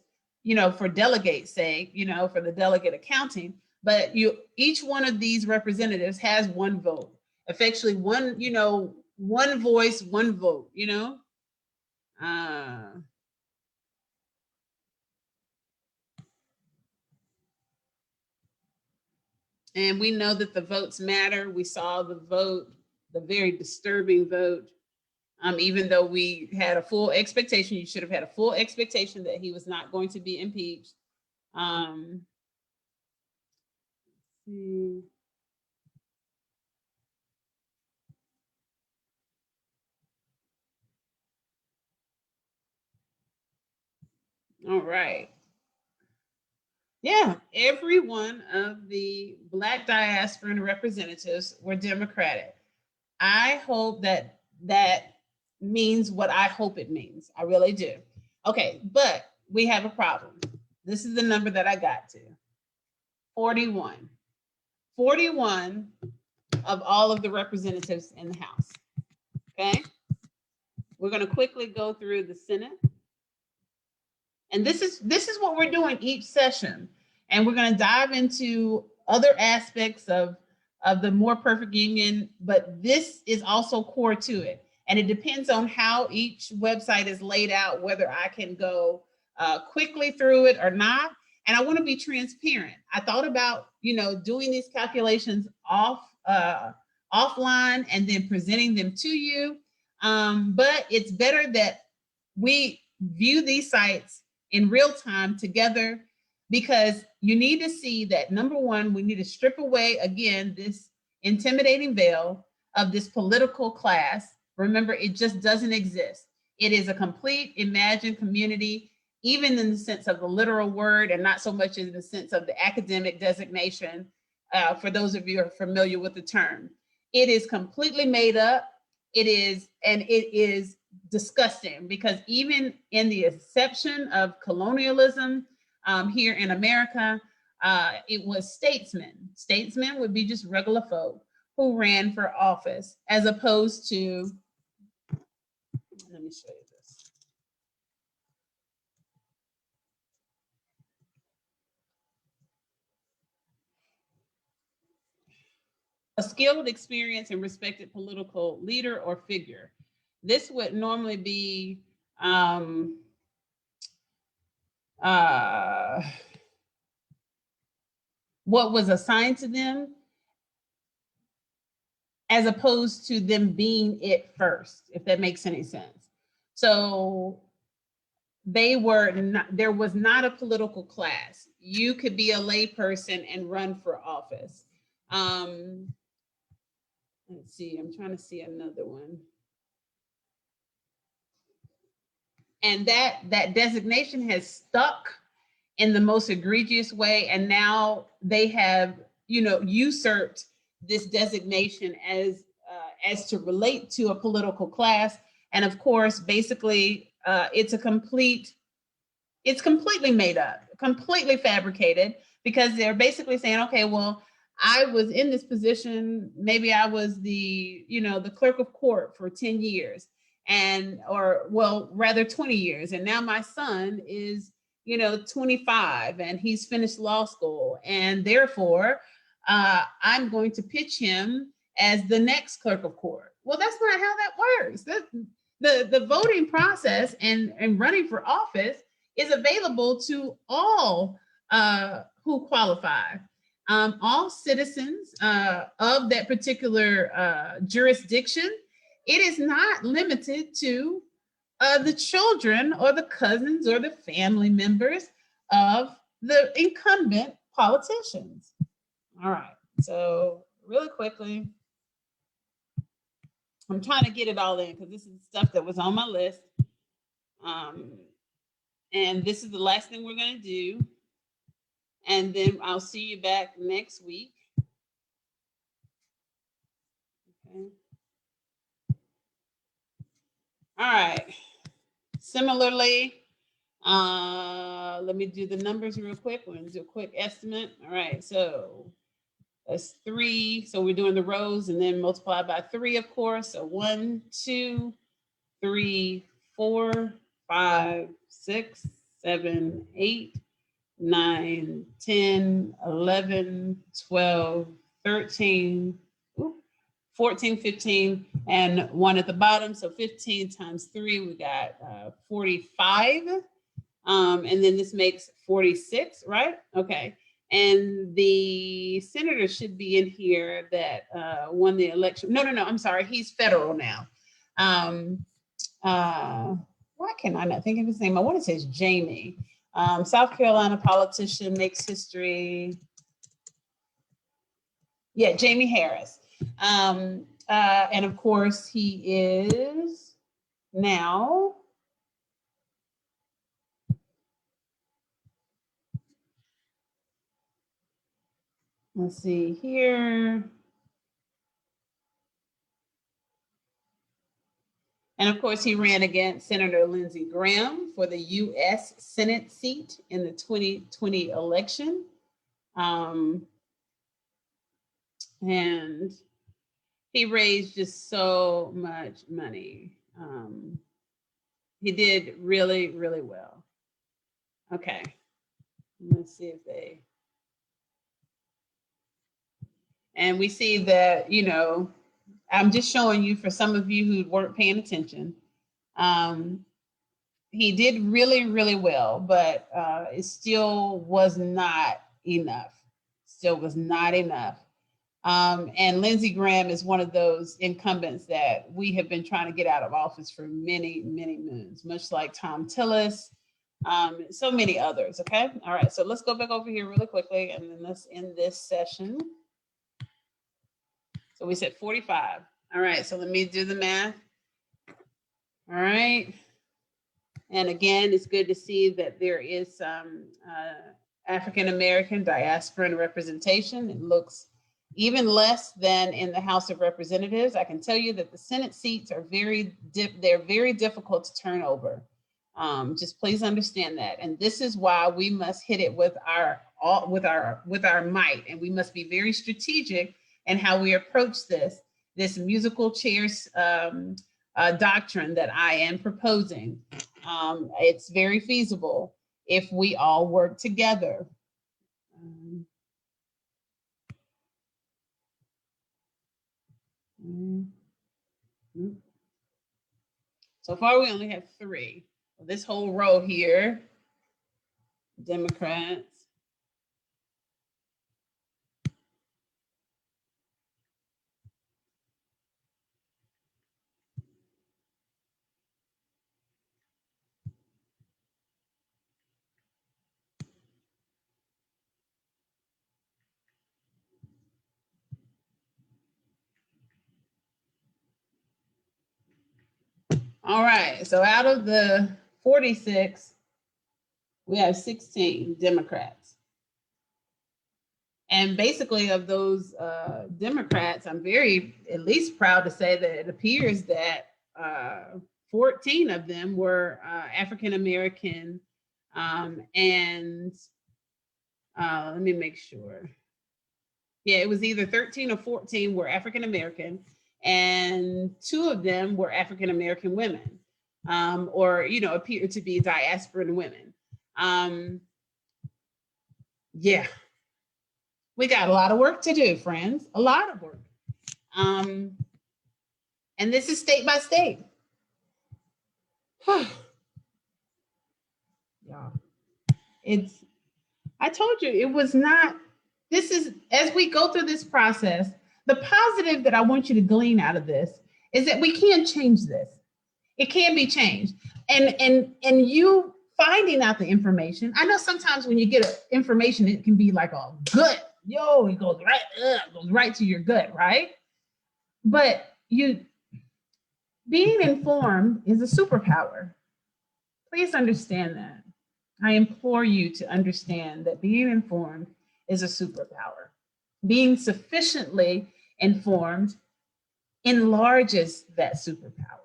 for delegates' sake, for the delegate accounting, but each one of these representatives has one vote, effectively one voice, one vote, and we know that the votes matter. We saw the very disturbing vote. Even though we had a full expectation, you should have had a full expectation that he was not going to be impeached. Let's see. All right. Yeah, every one of the Black diasporan representatives were Democratic. I hope that means what I hope it means. I really do. Okay, but we have a problem. This is the number that I got to. 41. 41 of all of the representatives in the House. Okay? We're going to quickly go through the Senate. And this is what we're doing each session. And we're going to dive into other aspects of the More Perfect Union, but this is also core to it. And it depends on how each website is laid out, whether I can go quickly through it or not. And I want to be transparent. I thought about, doing these calculations offline and then presenting them to you. But it's better that we view these sites in real time together, because you need to see that, number one, we need to strip away, again, this intimidating veil of this political class. Remember, it just doesn't exist. It is a complete imagined community, even in the sense of the literal word, and not so much in the sense of the academic designation, for those of you who are familiar with the term. It is completely made up. It is disgusting, because even in the inception of colonialism here in America, it was statesmen. Statesmen would be just regular folk who ran for office, as opposed to, let me show you this. A skilled, experienced, and respected political leader or figure. This would normally be what was assigned to them, as opposed to them being it first, if that makes any sense. So they were not, there was not a political class. You could be a layperson and run for office. Let's see, I'm trying to see another one. And that designation has stuck in the most egregious way. And now they have, usurped this designation as to relate to a political class. And of course, basically, it's completely made up, completely fabricated, because they're basically saying, okay, well, I was in this position, maybe I was the clerk of court for 10 years, or rather 20 years. And now my son is, 25, and he's finished law school. And therefore, I'm going to pitch him as the next clerk of court. Well, that's not how that works. The voting process and running for office is available to all who qualify. All citizens of that particular jurisdiction. It is not limited to the children or the cousins or the family members of the incumbent politicians. All right, so really quickly, I'm trying to get it all in, because this is stuff that was on my list. And this is the last thing we're going to do. And then I'll see you back next week. Okay. All right. Similarly, let me do the numbers real quick. We're going to do a quick estimate. All right. So that's 3. So we're doing the rows and then multiply by 3, of course. So 1, 2, 3, 4, 5, 6, 7, 8, 9, 10, 11, 12, 13, 14, 15, and 1 at the bottom. So 15 times 3, we got 45. And then this makes 46, right? Okay. And the senator should be in here that won the election. No, I'm sorry. He's federal now. Why can I not think of his name? I want to say it's Jamie. South Carolina politician, makes history. Yeah, Jamie Harris. And of course, he is now let's see here. And of course, he ran against Senator Lindsey Graham for the U.S. Senate seat in the 2020 election. And he raised just so much money. He did really, really well. Okay, let's see if they. And we see that, I'm just showing you for some of you who weren't paying attention. He did really, really well, but it still was not enough. Still was not enough. And Lindsey Graham is one of those incumbents that we have been trying to get out of office for many, many moons, much like Tom Tillis, So many others. Okay. All right. So let's go back over here really quickly and then let's end this session. So we said 45. All right. So let me do the math. All right. And again, it's good to see that there is some African-American diasporan representation. It looks even less than in the House of Representatives. I can tell you that the Senate seats are they're very difficult to turn over. Just please understand that. And this is why we must hit it with our might, and we must be very strategic in how we approach this musical chairs doctrine that I am proposing. It's very feasible if we all work together. So far, we only have 3. This whole row here, Democrats. All right, so out of the 46, we have 16 Democrats. And basically of those Democrats, I'm very at least proud to say that it appears that 14 of them were African-American and let me make sure. Yeah, it was either 13 or 14 were African-American and 2 of them were African-American women or, appear to be diasporan women. Yeah, we got a lot of work to do, friends, a lot of work. And this is state by state. Yeah, I told you it was not, this is, as we go through this process, the positive that I want you to glean out of this is that we can change this. It can be changed. And you finding out the information, I know sometimes when you get information, it can be like a gut. It goes right to your gut, right? But being informed is a superpower. Please understand that. I implore you to understand that being informed is a superpower. Being sufficiently informed enlarges that superpower.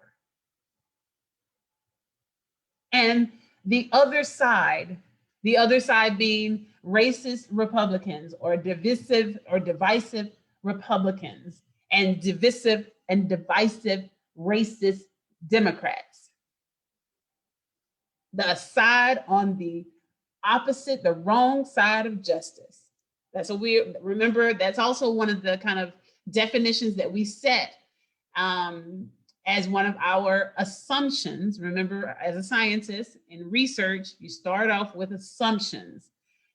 And the other side being racist Republicans or divisive Republicans and divisive racist Democrats. The side on the opposite, the wrong side of justice. That's what we remember. That's also one of the kind of definitions that we set as one of our assumptions. Remember, as a scientist in research, you start off with assumptions.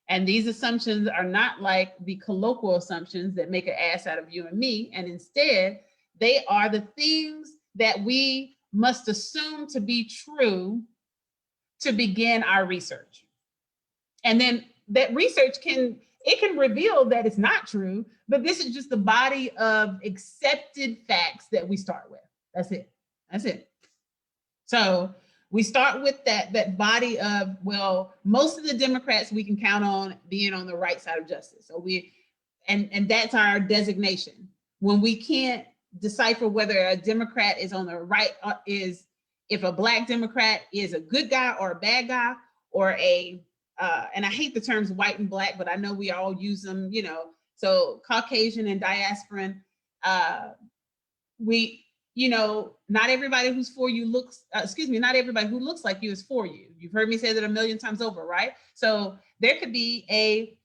And these assumptions are not like the colloquial assumptions that make an ass out of you and me. And instead, they are the things that we must assume to be true to begin our research. And then that research can reveal that it's not true, but this is just the body of accepted facts that we start with. That's it. So we start with that body of, well, most of the Democrats we can count on being on the right side of justice. So and that's our designation. When we can't decipher whether a Democrat is on the right, if a Black Democrat is a good guy or a bad guy, or and I hate the terms white and Black, but I know we all use them, so Caucasian and diasporan, not everybody who's for you not everybody who looks like you is for you. You've heard me say that a million times over, right? So there could be a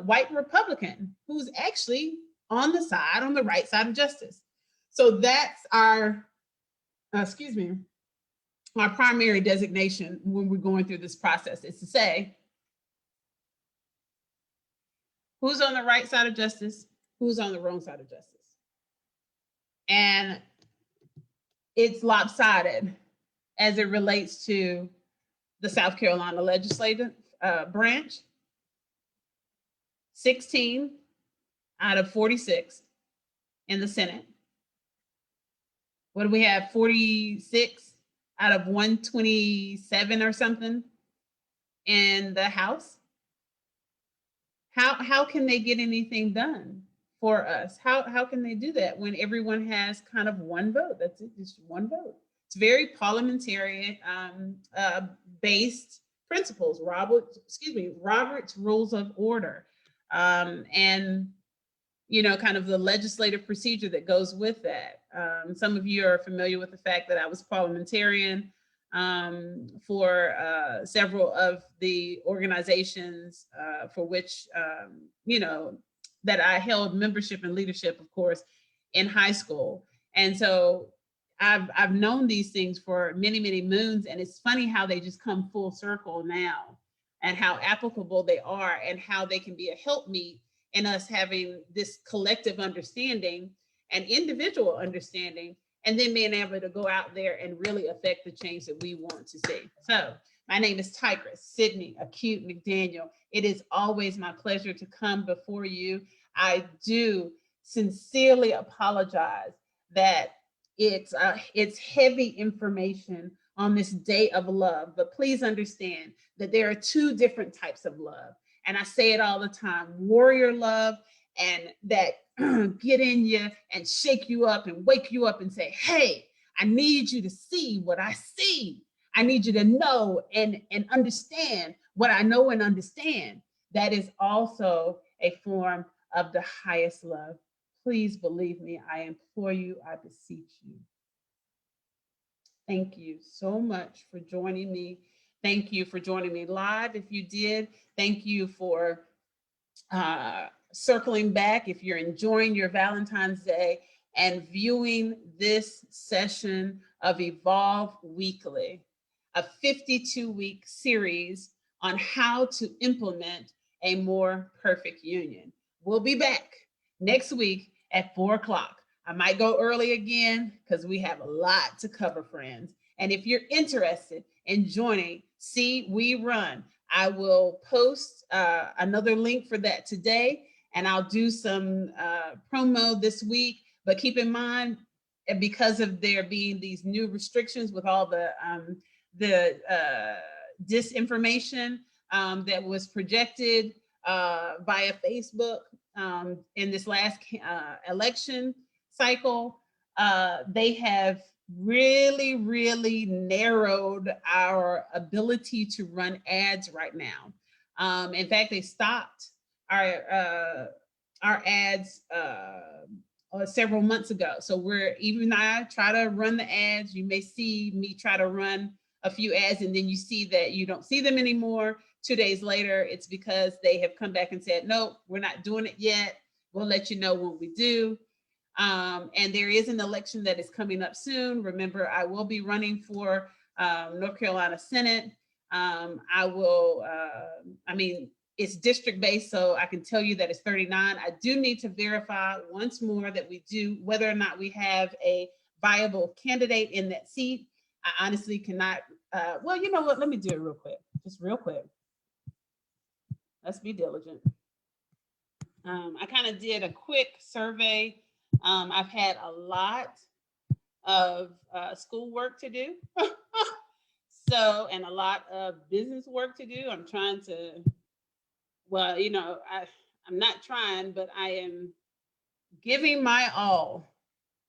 white Republican who's actually on the right side of justice. So that's our primary designation when we're going through this process, is to say who's on the right side of justice, who's on the wrong side of justice. And it's lopsided as it relates to the South Carolina legislative branch, 16 out of 46 in the Senate. What do we have? 46 out of 127 or something in the House. How can they get anything done for us? How can they do that when everyone has kind of one vote? That's it, just one vote. It's very parliamentarian based principles. Robert's Rules of Order, and kind of the legislative procedure that goes with that. Some of you are familiar with the fact that I was parliamentarian for several of the organizations for which, that I held membership and leadership, of course, in high school. And so I've known these things for many, many moons. And it's funny how they just come full circle now and how applicable they are and how they can be a helpmeet in us having this collective understanding and individual understanding, and then being able to go out there and really affect the change that we want to see. So my name is Tigress Sydney Acute McDaniel. It is always my pleasure to come before you. I do sincerely apologize that it's heavy information on this day of love, but please understand that there are two different types of love. And I say it all the time, warrior love, and that get in you and shake you up and wake you up and say, hey, I need you to see what I see. I need you to know and understand what I know and understand. That is also a form of the highest love. Please believe me, I implore you, I beseech you. Thank you so much for joining me. Thank you for joining me live if you did. Thank you for circling back if you're enjoying your Valentine's Day and viewing this session of Evolve Weekly, a 52-week series on how to implement a more perfect union. We'll be back next week at 4 o'clock. I might go early again because we have a lot to cover, friends. And if you're interested in joining See We Run, I will post another link for that today, and I'll do some promo this week. But keep in mind, because of there being these new restrictions with all the disinformation that was projected via Facebook in this last election cycle, they have really, really narrowed our ability to run ads right now. In fact, they stopped our ads several months ago. So even I try to run the ads. You may see me try to run a few ads, and then you see that you don't see them anymore. 2 days later, it's because they have come back and said, nope, we're not doing it yet. We'll let you know when we do. And there is an election that is coming up soon. Remember, I will be running for North Carolina Senate. It's district based, so I can tell you that it's 39. I do need to verify once more that we do, whether or not we have a viable candidate in that seat. I honestly cannot, well, you know what, let me do it real quick, just real quick. Let's be diligent. I kind of did a quick survey. I've had a lot of schoolwork to do. And a lot of business work to do. I'm trying to, well, I'm not trying, but I am giving my all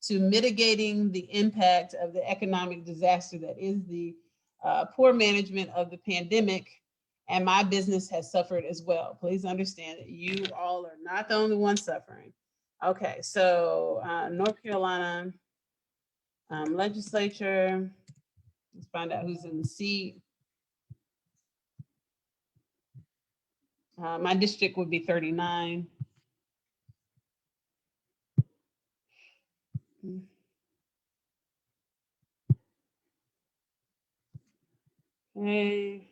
to mitigating the impact of the economic disaster that is the poor management of the pandemic. And my business has suffered as well. Please understand that you all are not the only ones suffering. Okay, so North Carolina legislature, let's find out who's in the seat. My district would be 39. Okay.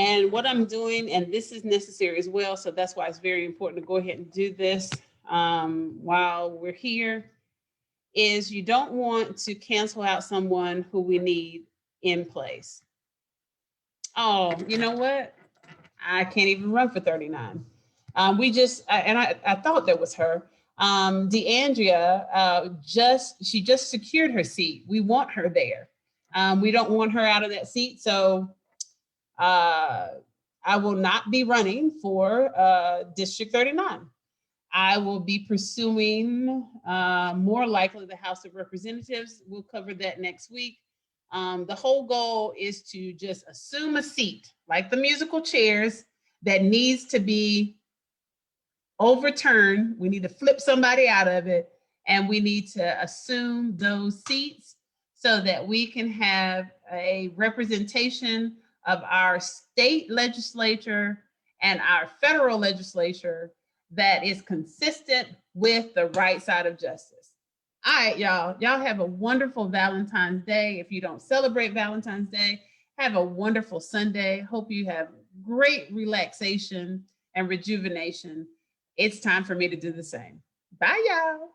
And what I'm doing, and this is necessary as well, so that's why it's very important to go ahead and do this while we're here, is you don't want to cancel out someone who we need in place. Oh, you know what? I can't even run for 39. I thought that was her. DeAndrea she just secured her seat. We want her there. We don't want her out of that seat. So I will not be running for District 39. I will be pursuing more likely the House of Representatives. We'll cover that next week. The whole goal is to just assume a seat, like the musical chairs, that needs to be overturned. We need to flip somebody out of it, and we need to assume those seats so that we can have a representation of our state legislature and our federal legislature that is consistent with the right side of justice. All right, y'all. Y'all have a wonderful Valentine's Day. If you don't celebrate Valentine's Day, have a wonderful Sunday. Hope you have great relaxation and rejuvenation. It's time for me to do the same. Bye, y'all.